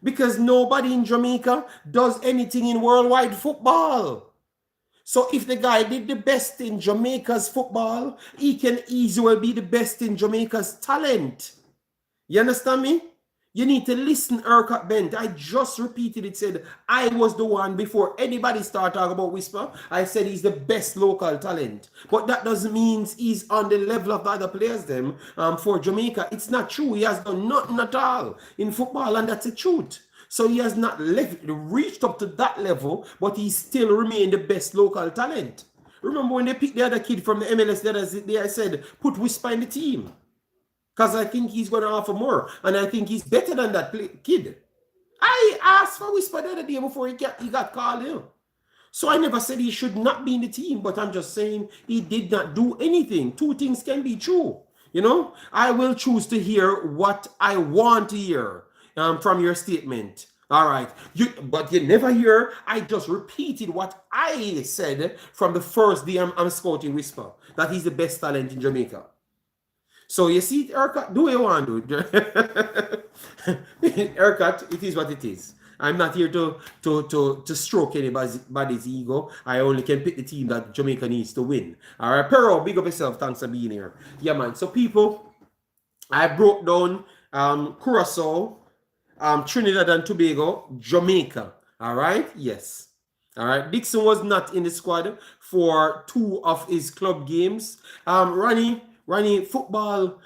Because nobody in Jamaica does anything in worldwide football. So if the guy did the best in Jamaica's football, he can easily be the best in Jamaica's talent. You understand me? You need to listen, Urquhart Bent. I just repeated it, said I was the one before anybody started talking about Whisper. I said he's the best local talent. But that doesn't mean he's on the level of the other players them for Jamaica. It's not true. He has done nothing at all in football, and that's the truth. So he has not reached up to that level, but he still remained the best local talent. Remember when they picked the other kid from the MLS, I said, put Whisper in the team. Because I think he's going to offer more. And I think he's better than that kid. I asked for Whisper the other day before he got called in. So I never said he should not be in the team. But I'm just saying he did not do anything. Two things can be true. You know, I will choose to hear what I want to hear from your statement. All right. But you never hear. I just repeated what I said from the first day I'm scouting Whisper. That he's the best talent in Jamaica. So you see, Urquhart, do what you want to do. Urquhart, it is what it is. I'm not here to stroke anybody's ego. I only can pick the team that Jamaica needs to win. All right, Pero, big up yourself. Thanks for being here. Yeah, man. So people, I broke down Curacao, Trinidad and Tobago, Jamaica. All right, yes. All right, Dixon was not in the squad for 2 of his club games. Ronnie, football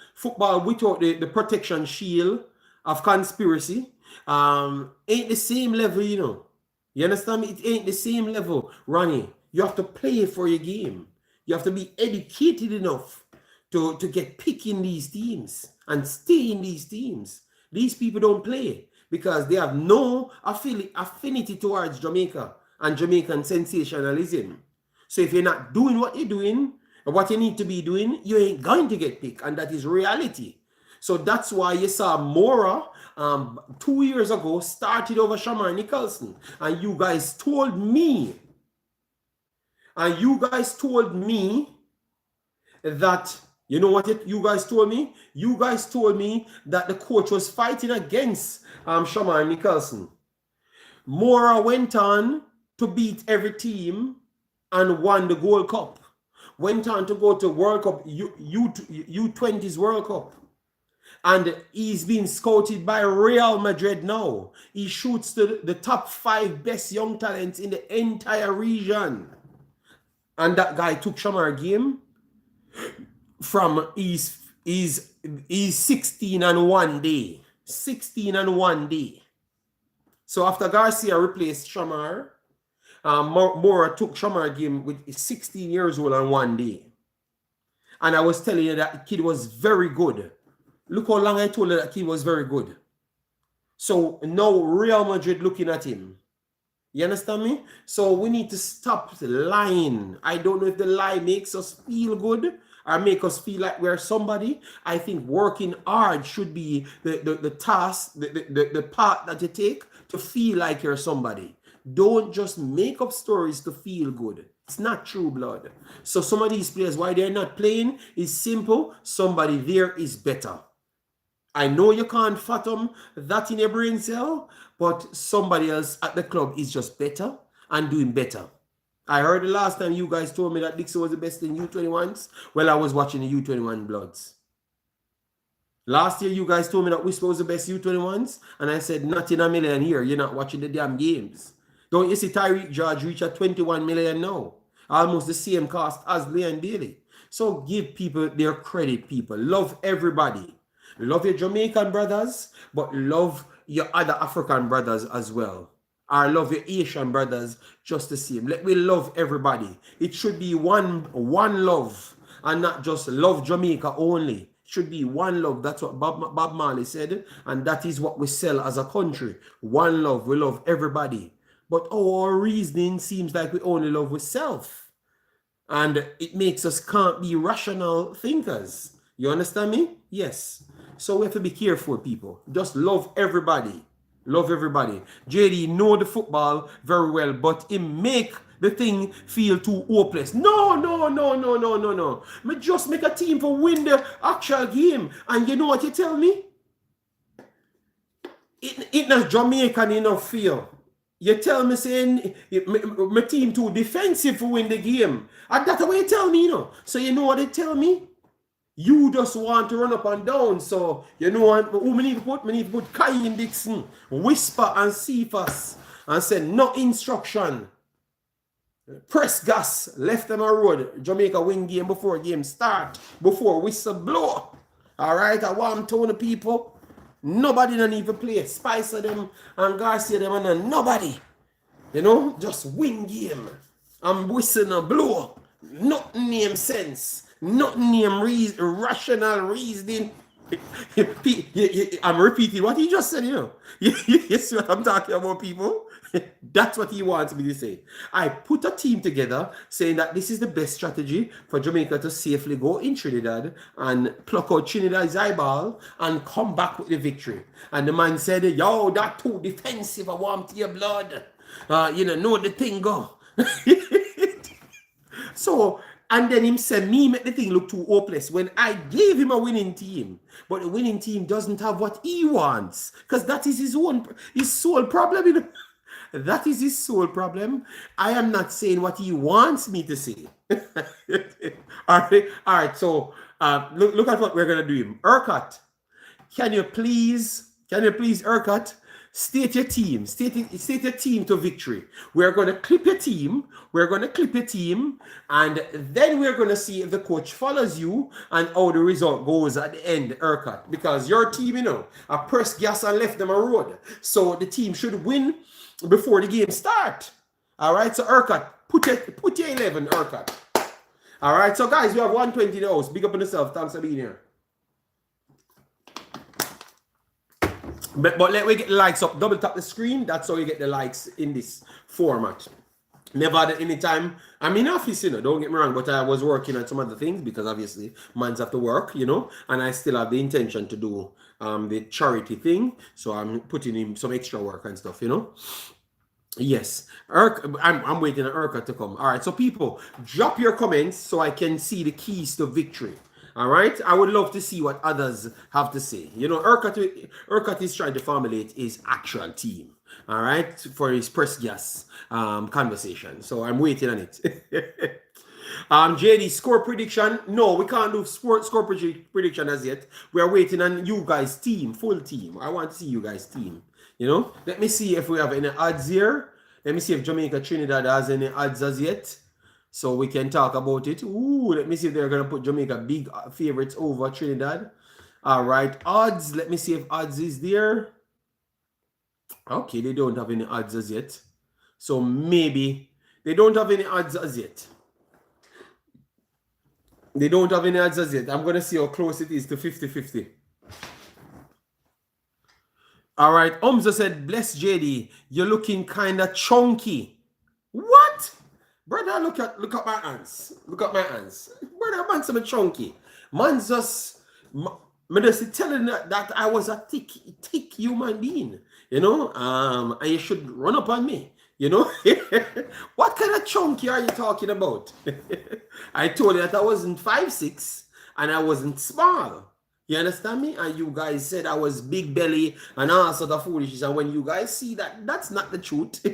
without the protection shield of conspiracy ain't the same level, you know. You understand me? It ain't the same level, Ronnie. You have to play for your game. You have to be educated enough to get picked in these teams and stay in these teams. These people don't play because they have no affinity towards Jamaica and Jamaican sensationalism. So if you're not doing what you're doing, or what you need to be doing, you ain't going to get picked, and that is reality. So that's why you saw Mora 2 years ago started over Shamar Nicholson, and you guys told me, that you know what you guys told me? You guys told me that the coach was fighting against Shamar Nicholson. Mora went on to beat every team and won the Gold Cup. Went on to go to World Cup, U20s World Cup. And he's been scouted by Real Madrid now. He shoots the top 5 best young talents in the entire region. And that guy took Shamar game from he's 16 and 1 day. 16 and 1 day. So after Garcia replaced Shamar, Mora took Shamar game with 16 years old on 1 day. And I was telling you that kid was very good. Look how long I told you that kid was very good. So now Real Madrid looking at him. You understand me? So we need to stop lying. I don't know if the lie makes us feel good or make us feel like we're somebody. I think working hard should be the task, the part that you take to feel like you're somebody. Don't just make up stories to feel good. It's not true blood. So some of these players, why they're not playing is simple. Somebody there is better. I know you can't fathom that in your brain cell, but somebody else at the club is just better and doing better. I heard the last time you guys told me that Dixon was the best in U21s. Well, I was watching the U21 Bloods. Last year, you guys told me that Whisper was the best U21s, and I said, not in a million here. You're not watching the damn games. Don't you see Tyreek George reach at 21 million now? Almost the same cost as Leon Bailey. So give people their credit, people. Love everybody. Love your Jamaican brothers, but love your other African brothers as well. Or love your Asian brothers just the same. Let me love everybody. It should be one love and not just love Jamaica only. It should be one love. That's what Bob Marley said, and that is what we sell as a country. One love. We love everybody. But our reasoning seems like we only love ourselves. And it makes us can't be rational thinkers. You understand me? Yes. So we have to be careful, people. Just love everybody. Love everybody. JD know the football very well, but he make the thing feel too hopeless. No. Me just make a team for win the actual game. And you know what you tell me? It not Jamaican enough feel. You tell me saying my team too defensive to win the game. And that's what you tell me, you know. So you know what they tell me? You just want to run up and down. So you know what? Who me need to put? Me need to put Kyle Dixon, Whisper and Cephas, and say no instruction. Press gas, left them a road. Jamaica win game before game start. Before whistle blow. Alright, I want to the people. Nobody don't even play. Spicer them and Garcia them and nobody. You know, just win game. I'm whistling a blow. Nothing name sense. Nothing name rational reasoning. I'm repeating what he just said, you know. You see what I'm talking about, people? That's what he wants me to say. I put a team together saying that this is the best strategy for Jamaica to safely go in Trinidad and pluck out Trinidad's eyeball and come back with the victory. And the man said, yo, that too defensive, I want your blood. Know the thing go. So And then him say me make the thing look too hopeless when I gave him a winning team. But the winning team doesn't have what he wants. Because that is his sole problem. You know? That is his sole problem. I am not saying what he wants me to say. All right. So look at what we're gonna do him. Urquhart, can you please, Urquhart, state your team. State your team to victory. We're going to clip your team. And then we're going to see if the coach follows you and how the result goes at the end, Urquhart. Because your team, I pressed gas and left them a road. So the team should win before the game start. All right, so Urquhart, put your 11, Urquhart. All right, so guys, we have 120 in the house. Big up on yourself. Thanks for being here. But let me get the likes up. Double tap the screen. That's how you get the likes in this format. Never at any time. I'm in office, don't get me wrong, but I was working on some other things because obviously man's have to work, and I still have the intention to do the charity thing. So I'm putting in some extra work and stuff, Yes, I'm waiting on Urquhart to come. All right, so people, drop your comments so I can see the keys to victory. All right, I would love to see what others have to say. Urquhart is trying to formulate his actual team. All right, for his press gas conversation. So I'm waiting on it. JD, score prediction. No, we can't do score prediction as yet. We are waiting on you guys' team, full team. I want to see you guys' team. Let me see if we have any odds here. Let me see if Jamaica Trinidad has any odds as yet. So we can talk about it. Ooh, let me see if they're going to put Jamaica big favorites over Trinidad. All right, odds. Let me see if odds is there. Okay, they don't have any odds as yet. So maybe they don't have any odds as yet. They don't have any odds as yet. I'm going to see how close it is to 50-50. All right, Omza said, bless JD, you're looking kind of chunky. What? Brother, look at my hands. Look at my hands. Brother, man's some chunky. Man's just telling that I was a thick human being. And you should run up on me. What kind of chunky are you talking about? I told you that I wasn't 5'6" and I wasn't small. You understand me? And you guys said I was big belly and all sort of foolishness. And when you guys see that, that's not the truth.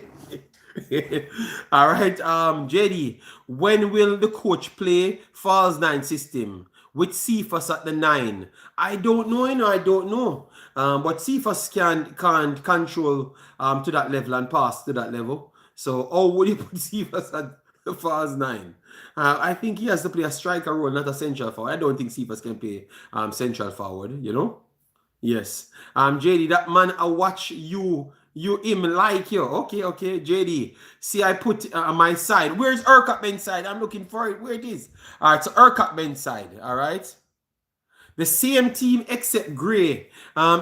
All right, JD, when will the coach play false 9 system with Cephas at the 9? I don't know, I don't know. But Cephas can't control to that level and pass to that level. So how would you put Cephas at the false 9? I think he has to play a striker role, not a central forward. I don't think Cephas can play central forward, Yes. JD, that man I watch you him like you. Okay, JD. See, I put on my side. Where's Urquhart Ben's side? I'm looking for it. Where it is. All right, so Urquhart Ben's side. All right. The same team except Gray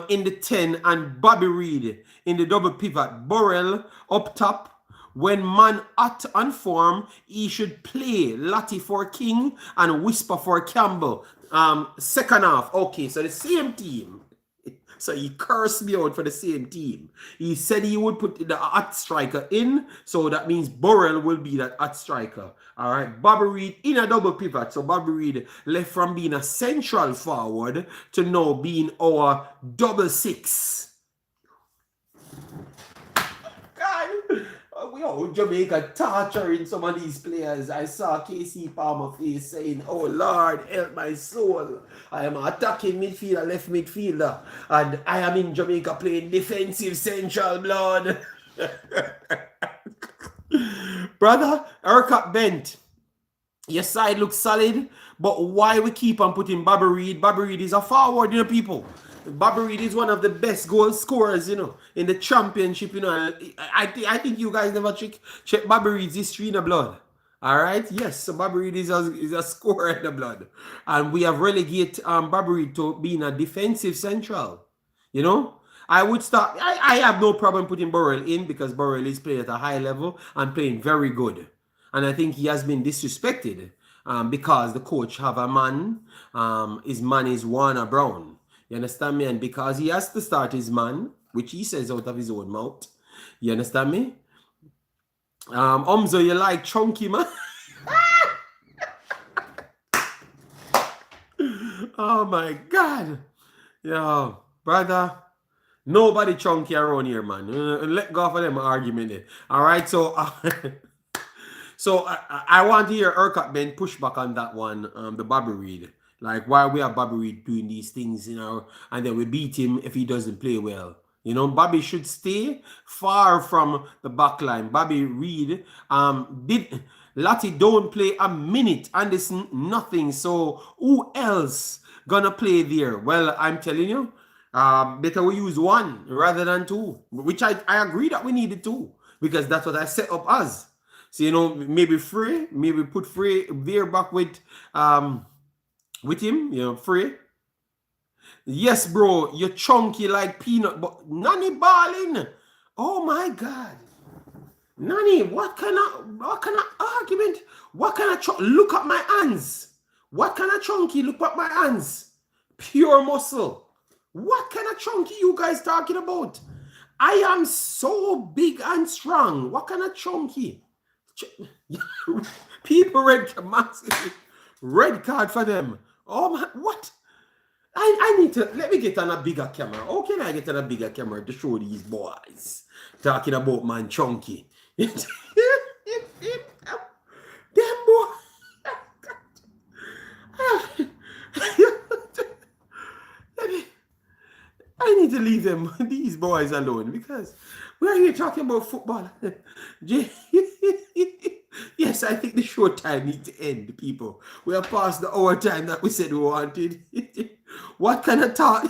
in the 10 and Bobby Reed in the double pivot. Burrell up top. When man hot on form, he should play Lottie for King and Whisper for Campbell. Second half. Okay, so the same team. So he cursed me out for the same team. He said he would put the hot striker in. So that means Burrell will be that hot striker. All right. Bobby Reed in a double pivot. So Bobby Reed left from being a central forward to now being our double 6. God. Jamaica torturing some of these players. I saw KC Palmer face saying, oh Lord, help my soul. I am attacking midfielder, left midfielder, and I am in Jamaica playing defensive central, blood. Brother, Urquhart bent. Your side looks solid, but why we keep on putting Bobby Reed? Bobby Reed is a forward, people. Bobby Reed is one of the best goal scorers, in the championship, I think you guys never check Bobby Reed's history in the blood. All right? Yes, so Bobby Reed is a scorer in the blood. And we have relegated Bobby Reed to being a defensive central. I would start. I have no problem putting Burrell in because Burrell is playing at a high level and playing very good. And I think he has been disrespected because the coach have a man. His man is Warner Brown. You understand me? And because he has to start his man, which he says out of his own mouth. You understand me? Omzo, you like chunky, man? Oh my God. Yo, brother. Nobody chunky around here, man. Let go for them argument there. All right, so so I want to hear Urquhart Ben push back on that one, the Bobby Reed. Like, why we have Bobby Reed doing these things, and then we beat him if he doesn't play well. Bobby should stay far from the back line. Bobby Reed did Lottie don't play a minute, Anderson nothing. So who else gonna play there? Well, I'm telling you, better we use one rather than two, which I agree that we needed two because that's what I set up as. So maybe maybe put Free there back with him, Free. Yes, bro, you're chunky like peanut, but Nani balling. Oh my God. Nani, what kind of argument? What kind of look at my hands? What kind of chunky? Look at my hands. Pure muscle. What kind of chunky you guys talking about? I am so big and strong. What kind of chunky? People red card for them. Oh my, what? I need to let me get on a bigger camera. How can I get on a bigger camera to show these boys talking about man chunky? Them boy. I need to leave these boys alone because we're here talking about football. Yes, I think the show time needs to end, people. We are past the hour time that we said we wanted. What kind of talk?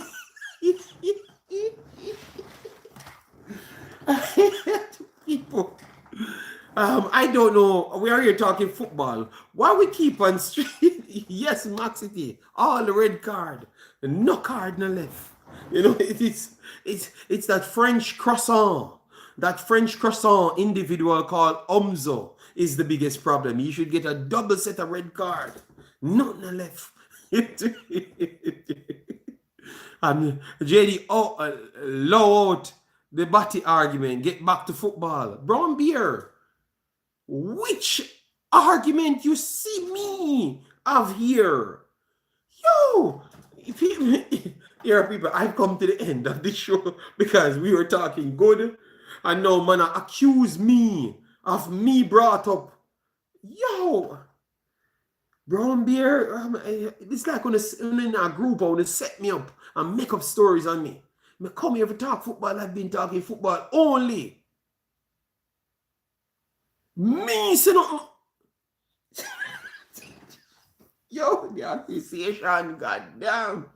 People. I don't know. We are here talking football. Why we keep on street? Yes, Maxity. All the red card. No card, no left. It's that French croissant. That French croissant individual called Omzo is the biggest problem. You should get a double set of red card. Nothing left. JD, low out the Batty argument. Get back to football. Brown beer. Which argument you see me of here? Yo, here people, I've come to the end of this show because we were talking good, and now man accuse me of me brought up. Yo, brown beer, it's like when in a group I want to set me up and make up stories on me. I come here to talk football. I've been talking football only. Me, say no. Yo, the appreciation, goddamn.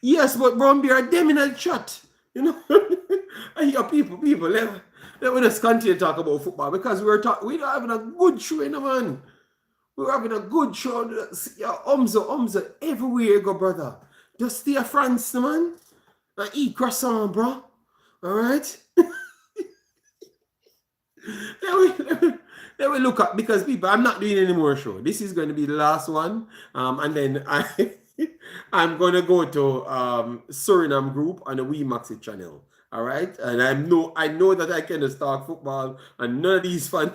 Yes, but brown beer, them in a chat. I hear people, let me just continue to talk about football because we're having a good show, man. We're having a good show. Yeah, Umza, everywhere you go, brother. Just stay a France, man. And eat croissant, bro. All right? Let me look at, because people, I'm not doing any more show. This is going to be the last one. And then I'm going to go to Suriname group on the Wemaxit channel. All right? And I know that I can just talk football and none of these fun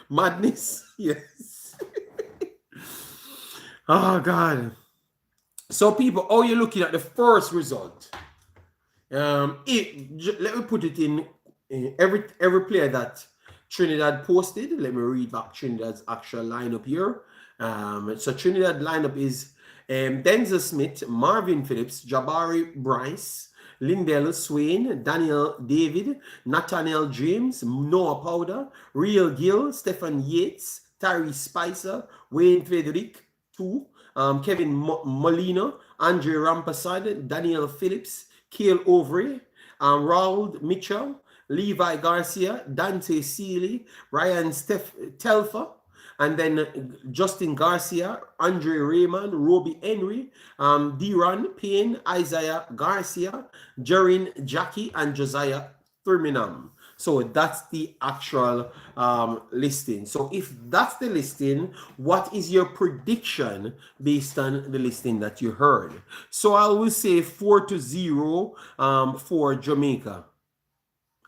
madness. Yes. Oh, God. So, people, how you looking at the first result? Let me put it in every player that Trinidad posted. Let me read back Trinidad's actual lineup here. So Trinidad lineup is Denzel Smith, Marvin Phillips, Jabari Bryce, Lindell Swain, Daniel David, Nathaniel James, Noah Powder, Real Gill, Stephen Yates, Tyree Spicer, Wayne Frederick, 2, Kevin Molina, Andre Rampasad, Daniel Phillips, Cale Overy, Raul Mitchell, Levi Garcia, Dante Seeley, Ryan Telfer, and then Justin Garcia, Andre Raymond, Robbie Henry, Deron Payne, Isaiah Garcia, Jarin Jackie, and Josiah Thurminam. So that's the actual listing. So if that's the listing, what is your prediction based on the listing that you heard? So I will say 4-0 for Jamaica.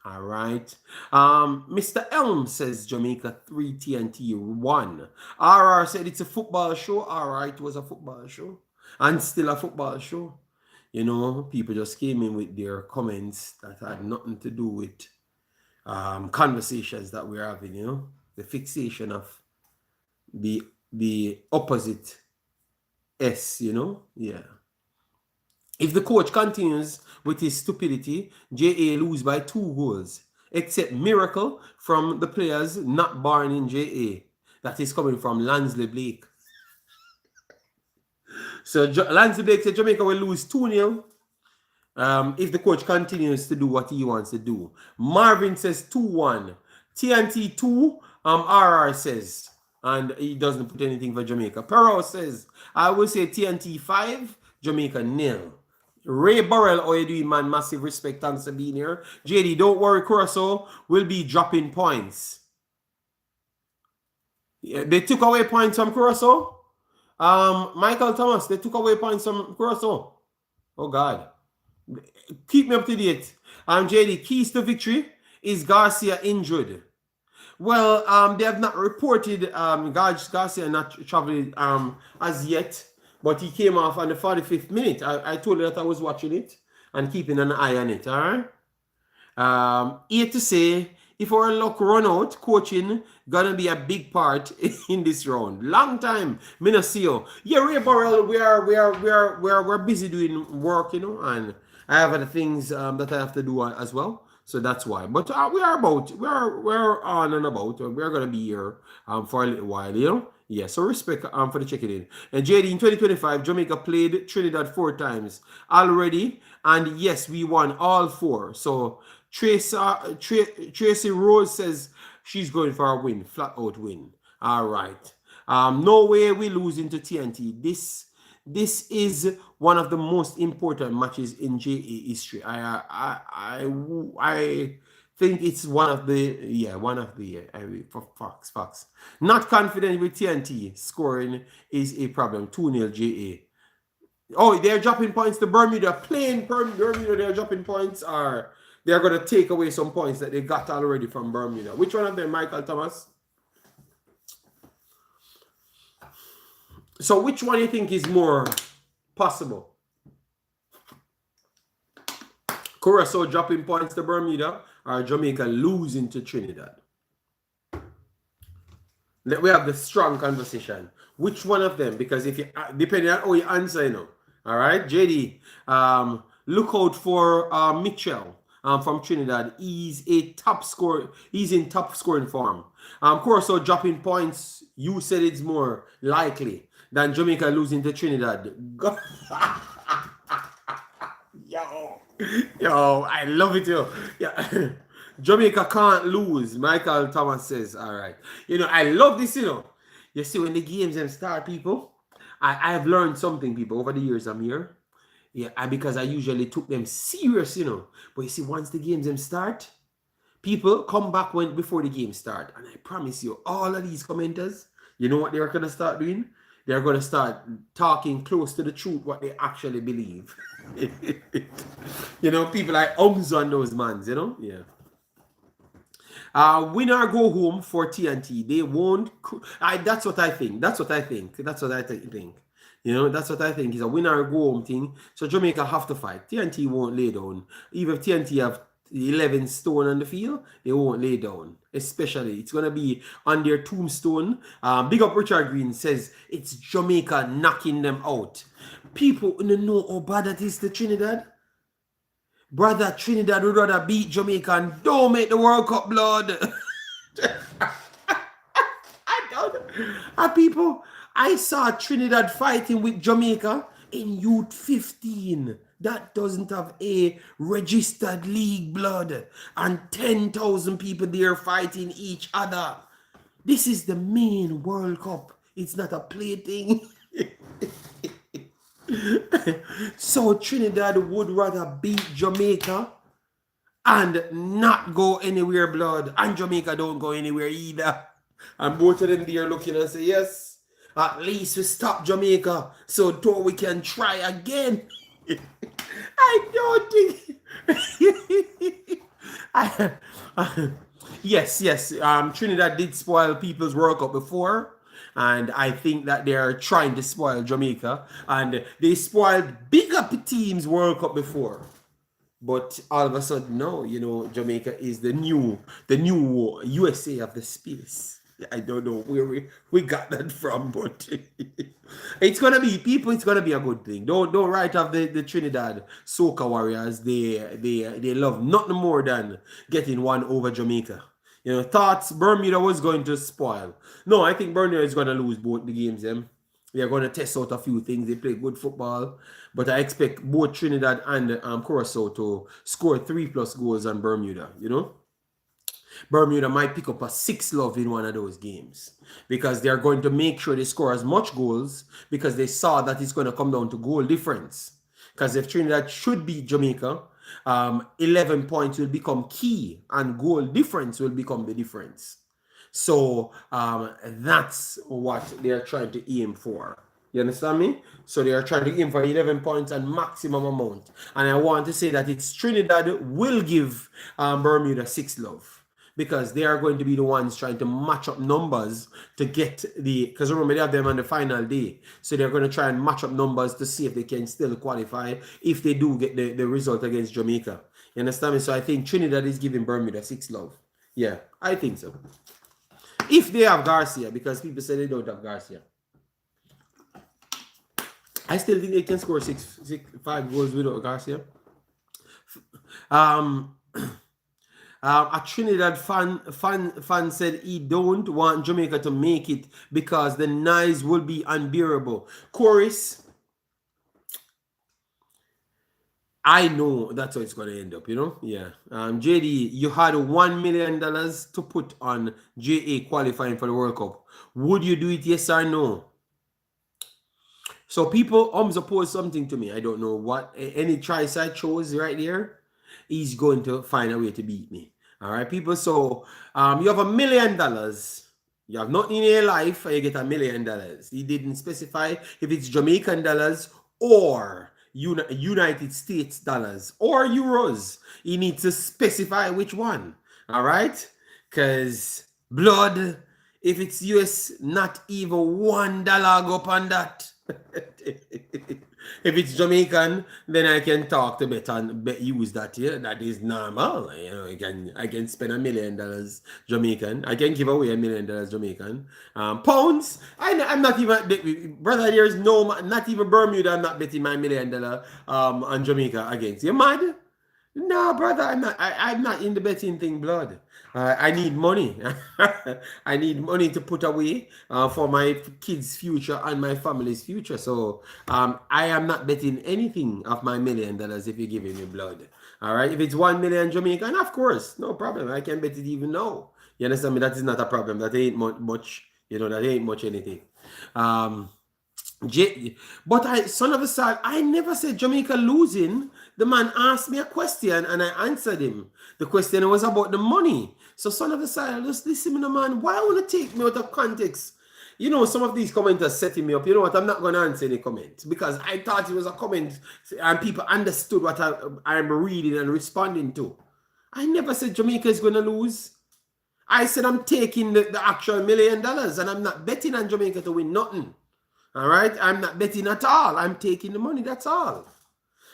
All right. Mr. Elm says Jamaica 3 TNT 1. RR said it's a football show. All right, it was a football show. And still a football show. You know, people just came in with their comments that had nothing to do with conversations that we're having, you know. The fixation of the opposite S, you know. Yeah. If the coach continues with his stupidity, JA lose by 2 goals. Except miracle from the players not born in JA. That is coming from Lansley Blake. So Lansley Blake said Jamaica will lose 2-0 if the coach continues to do what he wants to do. Marvin says 2-1. TNT 2, RR says. And he doesn't put anything for Jamaica. Perro says, I will say TNT 5, Jamaica 0. Ray Burrell, how you doing, man? Massive respect. Thanks for being here. JD, don't worry, Curacao will be dropping points. Yeah, they took away points from Curacao. Michael Thomas, they took away points from Curacao. Oh, God. Keep me up to date. JD, keys to victory is Garcia injured. Well, they have not reported Garcia not traveling as yet. But he came off on the 45th minute. I told you that I was watching it and keeping an eye on it, all right? Here to say, if our luck run out, coaching gonna be a big part in this round. Long time, me no see you. Yeah, Ray Burrell, we're busy doing work, you know, and I have other things that I have to do as well. So that's why. But we're on and about. We're gonna be here for a little while, you know. Yeah, so respect for the checking in. And JD, in 2025, Jamaica played Trinidad 4 times already. And yes, we won all 4. So Tracy Rose says she's going for a win, flat out win. All right. No way we lose into TNT. This is one of the most important matches in JA history. I think it's one of the facts. Not confident with TNT. Scoring is a problem. 2-0 JA. Oh, they're dropping points to Bermuda. Playing Bermuda, they're dropping points, or they're going to take away some points that they got already from Bermuda. Which one of them, Michael Thomas? So which one do you think is more possible? Curacao dropping points to Bermuda or Jamaica losing to Trinidad? We have the strong conversation. Which one of them? Because if you, depending on how you answer, you know. All right, JD, look out for Mitchell from Trinidad. He's a top scorer. He's in top scoring form. Curacao dropping points. You said it's more likely than Jamaica losing to Trinidad. Yo, I love it, yo. Yeah. Jamaica can't lose, Michael Thomas says. All right. You know, I love this, you know. You see, when the games them start, people, I have learned something, people, over the years I'm here. Yeah, because I usually took them serious, you know. But you see, once the games them start, people come back before the game start. And I promise you, all of these commenters, you know what they're going to start doing? They're going to start talking close to the truth, what they actually believe. You know, people like ums on those mans, you know? Yeah. Win or go home for TNT. They won't. That's what I think. That's what I think. You know, that's what I think is a win or go home thing. So Jamaica have to fight. TNT won't lay down. Even if TNT have 11 stone on the field, they won't lay down. Especially, it's going to be on their tombstone. Big up Richard Green says it's Jamaica knocking them out. People don't know how bad that is to Trinidad. Brother, Trinidad would rather beat Jamaica and don't make the World Cup, blood. People, I saw Trinidad fighting with Jamaica in Youth 15. That doesn't have a registered league, blood. And 10,000 people there fighting each other. This is the main World Cup. It's not a play thing. So Trinidad would rather beat Jamaica and not go anywhere, blood. And Jamaica don't go anywhere either. And both of them there looking and say, yes, at least we stop Jamaica so we can try again. I don't think Yes. Trinidad did spoil people's World Cup before, and I think that they are trying to spoil Jamaica, and they spoiled bigger teams World Cup before. But all of a sudden, no, Jamaica is the new USA of the space. I don't know where we got that from, but it's gonna be people. It's gonna be a good thing. Don't write off the Trinidad Soca Warriors. They love nothing more than getting one over Jamaica. Thoughts Bermuda was going to spoil. No, I think Bermuda is gonna lose both the games. They're going to test out a few things. They play good football, but I expect both Trinidad and Curacao to score 3+ goals on Bermuda. Bermuda might pick up a 6-love in one of those games because they're going to make sure they score as much goals because they saw that it's going to come down to goal difference. Because if Trinidad should beat Jamaica, 11 points will become key and goal difference will become the difference. So that's what they're trying to aim for. You understand me? So they are trying to aim for 11 points and maximum amount. And I want to say that it's Trinidad will give Bermuda 6-love. Because they are going to be the ones trying to match up numbers to get because remember they have them on the final day. So they're going to try and match up numbers to see if they can still qualify if they do get the result against Jamaica. You understand me? So I think Trinidad is giving Bermuda 6-love. Yeah, I think so. If they have Garcia, because people say they don't have Garcia. I still think they can score 5 goals without Garcia. A Trinidad fan said he don't want Jamaica to make it because the noise will be unbearable. Chorus, I know that's how it's going to end up, Yeah. JD, you had $1 million to put on JA qualifying for the World Cup. Would you do it, yes or no? So people oppose something to me. I don't know what. Any choice I chose right there, he's going to find a way to beat me. All right, people. So you have $1 million. You have nothing in your life, and you get $1 million. He didn't specify if it's Jamaican dollars or United States dollars or euros. He needs to specify which one. All right, because blood, if it's US, not even $1 go up on that. If it's Jamaican, then I can talk to use that here. That is normal. I can spend $1 million Jamaican. I can give away $1 million Jamaican. Pounds. I'm not even brother. There's not even Bermuda. I'm not betting my $1 million on Jamaica against. You mad? No, brother. I'm not in the betting thing, blood. I need money. I need money to put away for my kids' future and my family's future. So I am not betting anything of my $1 million if you're giving me blood. All right. If it's 1 million Jamaican, of course, no problem. I can bet it even now. You understand me? That is not a problem. That ain't much. That ain't much anything. But son of a son, I never said Jamaica losing. The man asked me a question and I answered him. The question was about the money. So son of a son, just listen to the man. Why want to take me out of context? Some of these commenters setting me up. You know what? I'm not going to answer any comments because I thought it was a comment and people understood what I'm reading and responding to. I never said Jamaica is going to lose. I said I'm taking the actual $1 million and I'm not betting on Jamaica to win nothing. All right, I'm not betting at all. I'm taking the money. That's all.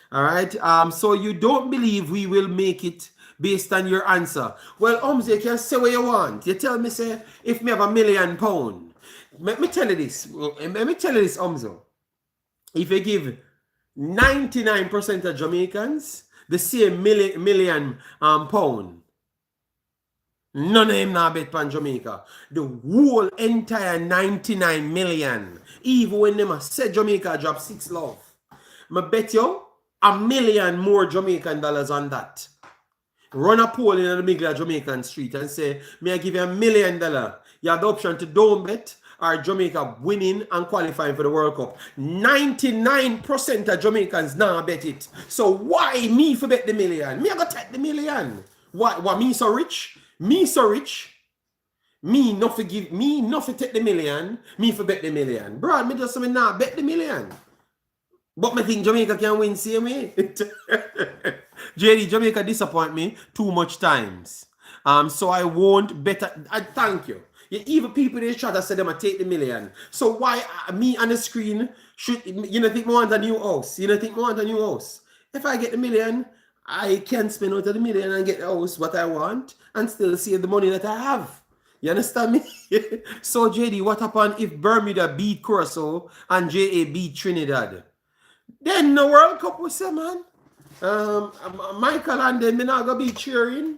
All right. So you don't believe we will make it based on your answer? Well, you can say what you want. You tell me, say, if me have £1 million, let me tell you this. Omzo. If you give 99% of Jamaicans the same million pound, none of them now bet on Jamaica. The whole entire 99 million, even when them said Jamaica drop 6-love, I bet you $1 million more Jamaican dollars on that. Run a poll in the middle of Jamaican street and say, may I give you $1 million? You have the option to don't bet or Jamaica winning and qualifying for the World Cup. 99% of Jamaicans now bet it. So why me for bet the million? Me I go take the million. Why me so rich? Me so rich, me not for take the million, me for bet the million. Bro, me just not bet the million. But me think Jamaica can win same way. JD, Jamaica disappoint me too much times. So I won't bet. I thank you. Even people they try to say them I take the million. So why me on the screen should you know think I want a new house? You know think I want a new house? If I get the million, I can spend out of the million and get the house what I want and still save the money that I have. You understand me? So JD, what happened if Bermuda beat Curacao and JA beat Trinidad? Then the World Cup was say, man. Michael and them me not gonna be cheering.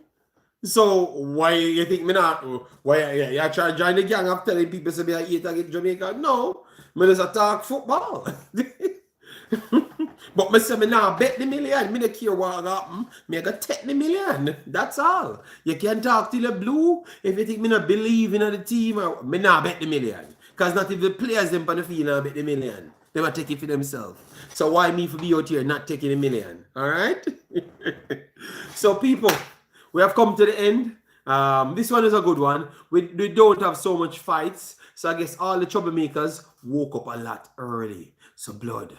So why you think me not? Why you try to join the gang of telling people to be a hate against Jamaica? No, me just talk football. But me say me now bet the million. Me don't care what happen. Me go take the million. That's all. You can talk till you blue. If you think me not believe in the team, me now bet the million. Cause not if the players them on the field now bet the million. They might take it for themselves. So why me for be out here not taking a million? All right. So people, we have come to the end. This one is a good one. We don't have so much fights. So I guess all the troublemakers woke up a lot early. So blood.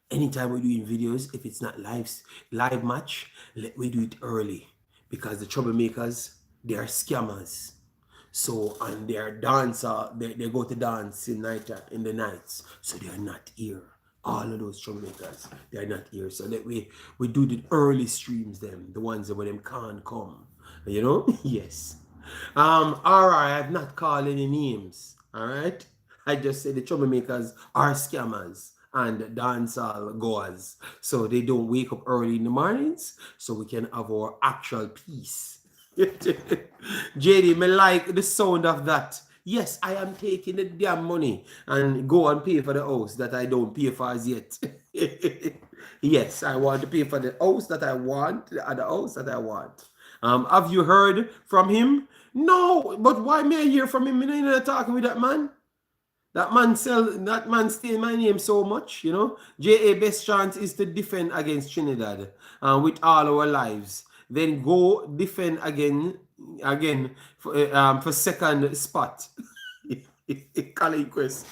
Anytime we're doing videos, if it's not live match, we do it early. Because the troublemakers, they are scammers. So, and they are dancer, they go to dance in the nights. So they are not here. All of those troublemakers, they are not here. So that we do the early streams, the ones that when them can't come. You know? Yes. Alright, I've not called any names. Alright? I just said the troublemakers are scammers and dancehall goers. So they don't wake up early in the mornings, so we can have our actual peace. JD, me like the sound of that. Yes, I am taking the damn money and go and pay for the house that I don't pay for as yet. Yes, I want to pay for the house that I want, the other house that I want. Have you heard from him? No, but why may I hear from him? You know, talking with that man. That man steal my name so much, you know. JA best chance is to defend against Trinidad with all our lives. Then go defend again for second spot. Colin Quest.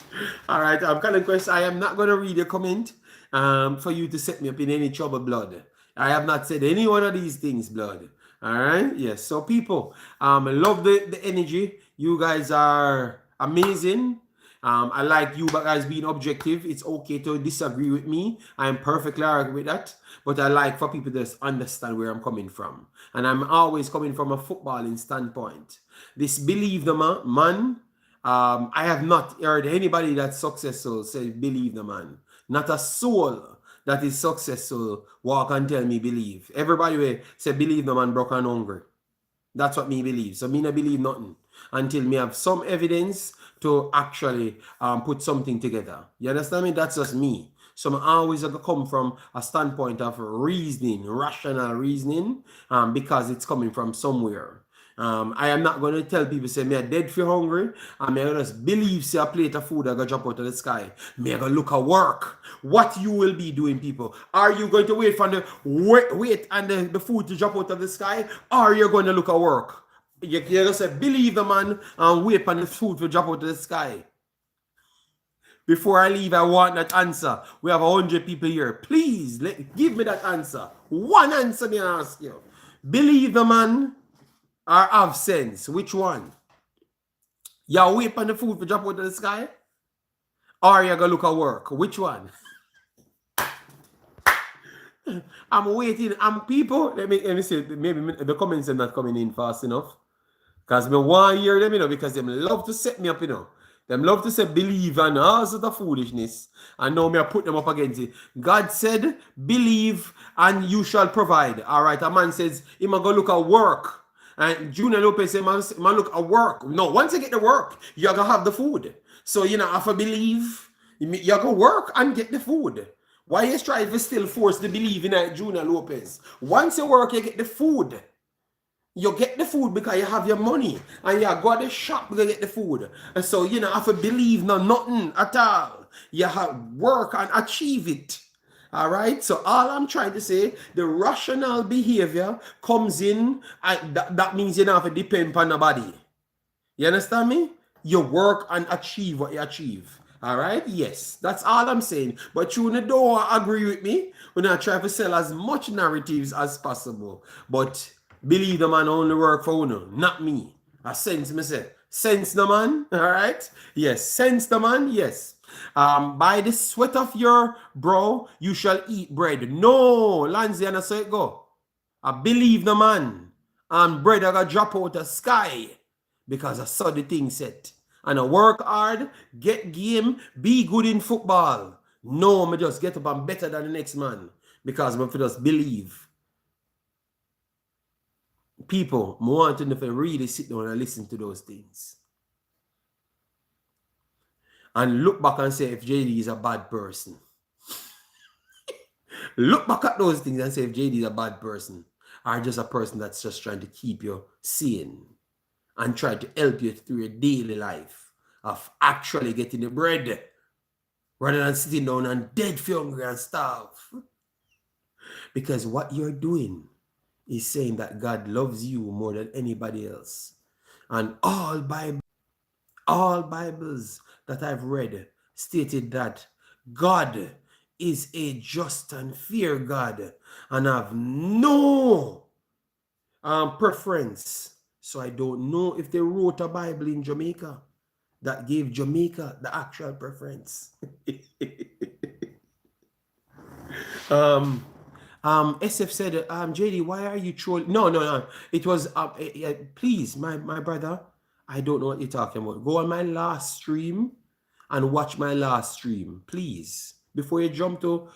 All right, Colin Quest, I am not going to read your comment for you to set me up in any trouble, blood. I have not said any one of these things, blood. All right, yes. So people, I love the energy. You guys are amazing. I like you guys being objective. It's okay to disagree with me. I am perfectly alright with that. But I like for people to understand where I'm coming from. And I'm always coming from a footballing standpoint. This believe the man, I have not heard anybody that's successful say believe the man. Not a soul that is successful walk and tell me believe. Everybody will say believe the man broke and hungry. That's what me believe. So me not believe nothing until me have some evidence to actually put something together. You understand me? That's just me. So I'm always going to come from a standpoint of reasoning, rational reasoning, because it's coming from somewhere. I am not going to tell people, say, me are dead for hungry, and me just believe, say, a plate of food are going to drop out of the sky. Me are going to look at work. What you will be doing, people. Are you going to wait for the wait and the food to drop out of the sky, or are you going to look at work? You just say, believe the man and wait for the food to drop out of the sky. Before I leave, I want that answer. We have 100 people here. Please, give me that answer. One answer me ask you. Believe the man or have sense? Which one? You wait for the food to drop out of the sky? Or you going to look at work? Which one? I'm waiting. People, let me say, maybe the comments are not coming in fast enough. Because me want to hear them, you know, because they love to set me up, you know. Them love to say believe and all sort of foolishness. And now me I put them up against it. God said, believe and you shall provide. All right, a man says, he might go look at work. And Junior Lopez said, man look at work. No, once you get the work, you're going to have the food. So, you know, if I believe, you're going to work and get the food. Why you trying to still force the believe in Junior Lopez? Once you work, you get the food. You get the food because you have your money. And you go to the shop to get the food. And so, you know, have to believe nothing at all. You have work and achieve it. All right? So all I'm trying to say, the rational behavior comes in. And that means you don't have to depend on nobody. You understand me? You work and achieve what you achieve. All right, yes, that's all I'm saying. But you don't agree with me. We're not trying to sell as much narratives as possible. But believe the man only work for Uno, not me. I sense myself. Sense the man, all right? Yes, sense the man, yes. By the sweat of your brow, you shall eat bread. No, Lanzi, and I say it go. I believe the man. And bread I got drop out the sky because I saw the thing set. And I work hard, get game, be good in football. No, me just get up and better than the next man because me just believe. People, I want to know if I really sit down and listen to those things. And look back and say if JD is a bad person. Look back at those things and say if JD is a bad person or just a person that's just trying to keep you sane and try to help you through your daily life of actually getting the bread rather than sitting down and dead for hungry and starve. Because what you're doing is saying that God loves you more than anybody else. And all Bibles that I've read stated that God is a just and fair God and have no preference. So I don't know if they wrote a Bible in Jamaica that gave Jamaica the actual preference. SF said, JD, why are you trolling? No. It was, please, my brother, I don't know what you're talking about. Go on my last stream and watch my last stream, please. Before you jump to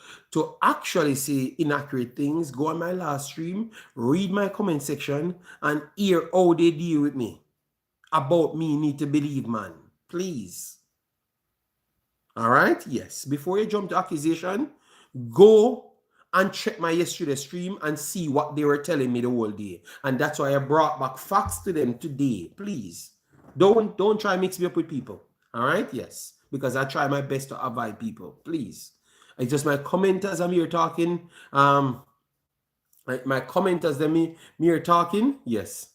actually say inaccurate things, go on my last stream, read my comment section, and hear how they deal with me. About me need to believe, man. Please. All right? Yes. Before you jump to accusation, go and check my yesterday stream and see what they were telling me the whole day. And that's why I brought back facts to them today. Please. Don't try to mix me up with people. All right? Yes. Because I try my best to avoid people. Please. It's just my commenters I'm here talking. Like my commenters them me here talking. Yes.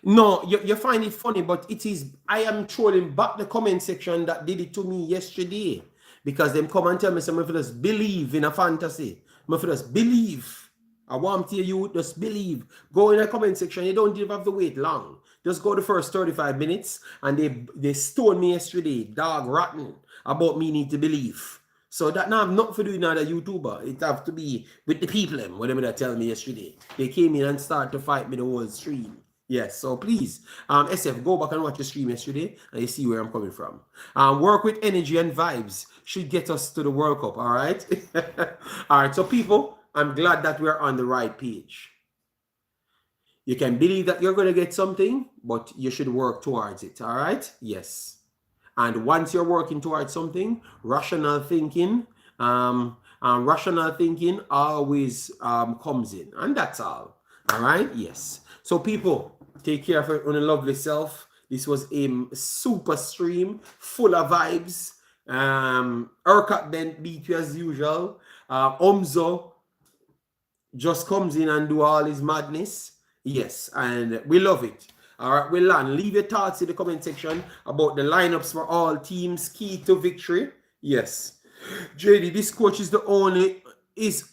No, you find it funny, but it is, I am trolling back the comment section that did it to me yesterday. Because them come and tell me some of us believe in a fantasy. Some of us believe. I want to hear you just believe. Go in the comment section. You don't even have to wait long. Just go the first 35 minutes and they stoned me yesterday, dog rotten, about me need to believe. So that now have nothing to do with another YouTuber. It have to be with the people, whatever they tell me yesterday. They came in and started to fight me the whole stream. Yes, so please, SF, go back and watch the stream yesterday and you see where I'm coming from. Work with energy and vibes should get us to the World Cup, all right? All right, so people, I'm glad that we're on the right page. You can believe that you're going to get something, but you should work towards it, all right? Yes. And once you're working towards something, rational thinking always comes in. And that's all. All right? Yes. So people, take care of your own lovely self. This was a super stream full of vibes. Urquhart then beat you as usual. Omzo just comes in and do all his madness. Yes, and we love it. All right, we'll land. Leave your thoughts in the comment section about the lineups for all teams, key to victory. Yes. JD, this coach is only this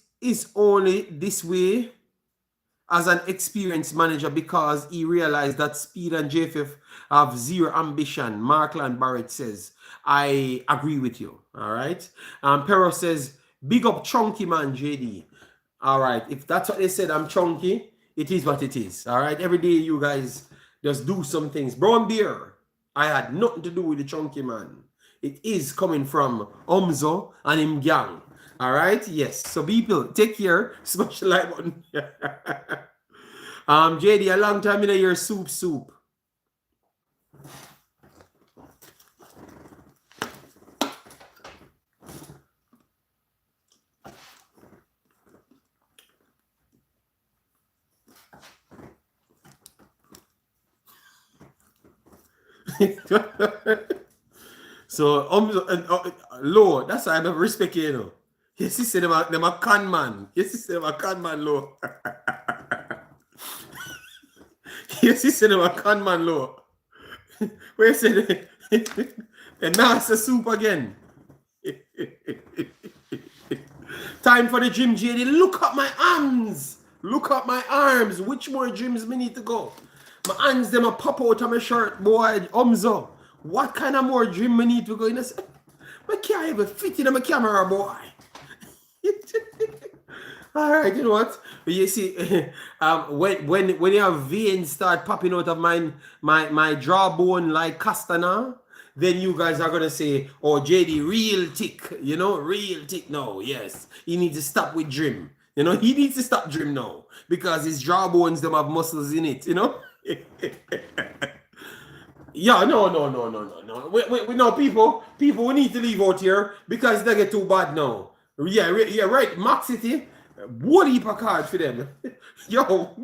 way as an experienced manager because he realized that Speed and JFF have zero ambition. Markland Barrett says, I agree with you. All right. Pero says, big up chunky man, JD. All right. If that's what they said, I'm chunky. It is what it is. All right. Every day you guys just do some things. Brown beer, I had nothing to do with the chunky man. It is coming from Omzo and him gang. All right. Yes. So people, take care. Smash the like button. JD, a long time in your soup. So Lord, that's why I don't respect you, know. Yes, he said them a con man. Yes, he said them a con man, Lord. Yes, he said them a con man, Lord. Where is it? And now it's the soup again. Time for the gym, JD. Look at my arms. Look at my arms. Which more gyms me need to go? My hands, them a pop out of my shirt, boy. Umzo. What kind of more gym me need to go in? I can't even fit in my camera, boy. All right, you know what? You see, when you have veins start popping out of my jawbone like castana, then you guys are gonna say, "Oh, JD, real tick, you know, real tick." No, yes, he needs to stop with gym. You know, he needs to stop gym now because his jawbones them have muscles in it. You know. Yeah, no. We know people, we need to leave out here because they get too bad now. Yeah, right. Max City, one heap of cards for them. Yo,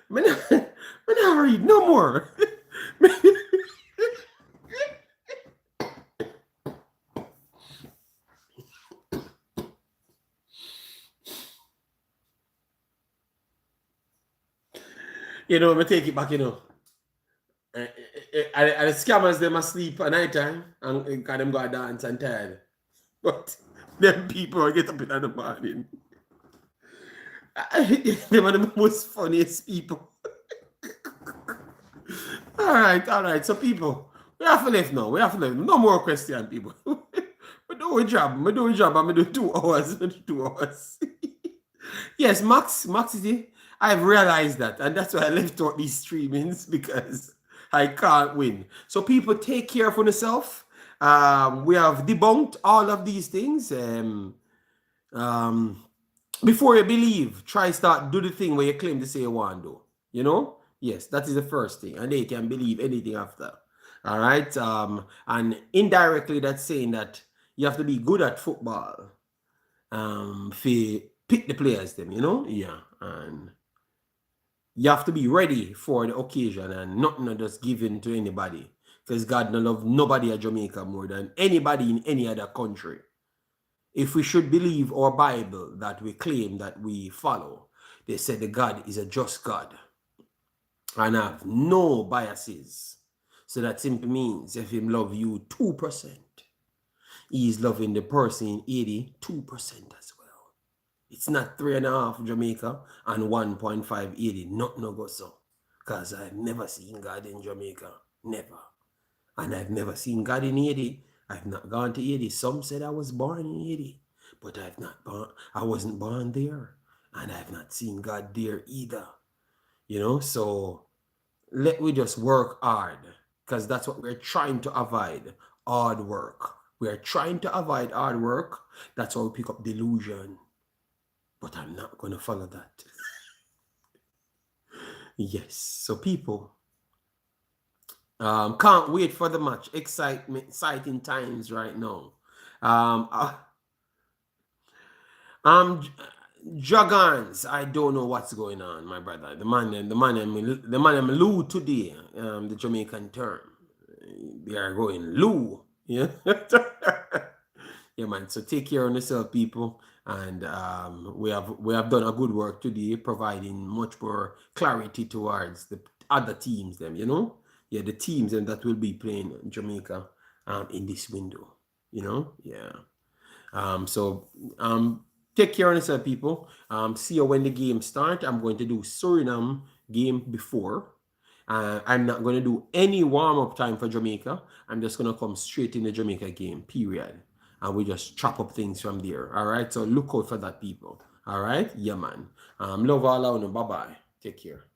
man, I read no more. You know, I take it back, you know. And the scammers, them asleep at night time and because them go dance and tired. But them people get up in the morning. Them are the most funniest people. All right. So people, we have to leave now. No more question, people. We do a job. I'm gonna do 2 hours. 2 hours. Yes, Max City. I've realized that, and that's why I left out these streamings because I can't win. So people, take care of yourself. We have debunked all of these things. Before you believe, try start do the thing where you claim to say you want to do. You know? Yes, that is the first thing, and they can believe anything after. All right. And indirectly, that's saying that you have to be good at football. For pick the players, them. You know? Yeah, and you have to be ready for the occasion and not just given to anybody. Because God no love nobody at Jamaica more than anybody in any other country. If we should believe our Bible that we claim that we follow, they said the God is a just God and have no biases. So that simply means if him love you 2%, he is loving the person 82% as well. It's not 3.5 Jamaica and 1.5 Haiti. Not no go so. Because I've never seen God in Jamaica. Never. And I've never seen God in Haiti. I've not gone to Haiti. Some said I was born in Haiti. But I wasn't born there. And I've not seen God there either. You know, so let we just work hard. Because that's what we're trying to avoid. Hard work. We are trying to avoid hard work. That's why we pick up delusion. But I'm not going to follow that. Yes. So people, can't wait for the match. Exciting times right now. Juggins, I don't know what's going on, my brother. The man I'm Lou today. The Jamaican term. They are going Lou. Yeah. Yeah, man. So take care of yourself, people. And we have done a good work today, providing much more clarity towards the other teams, them, you know? Yeah, the teams and that will be playing Jamaica in this window, you know? Yeah. So take care of yourself, people. See you when the game starts. I'm going to do Suriname game before. I'm not going to do any warm-up time for Jamaica. I'm just going to come straight in the Jamaica game, period. And we just chop up things from there. All right. So look out for that, people. All right. Yeah, man. Love all out. Bye-bye. Take care.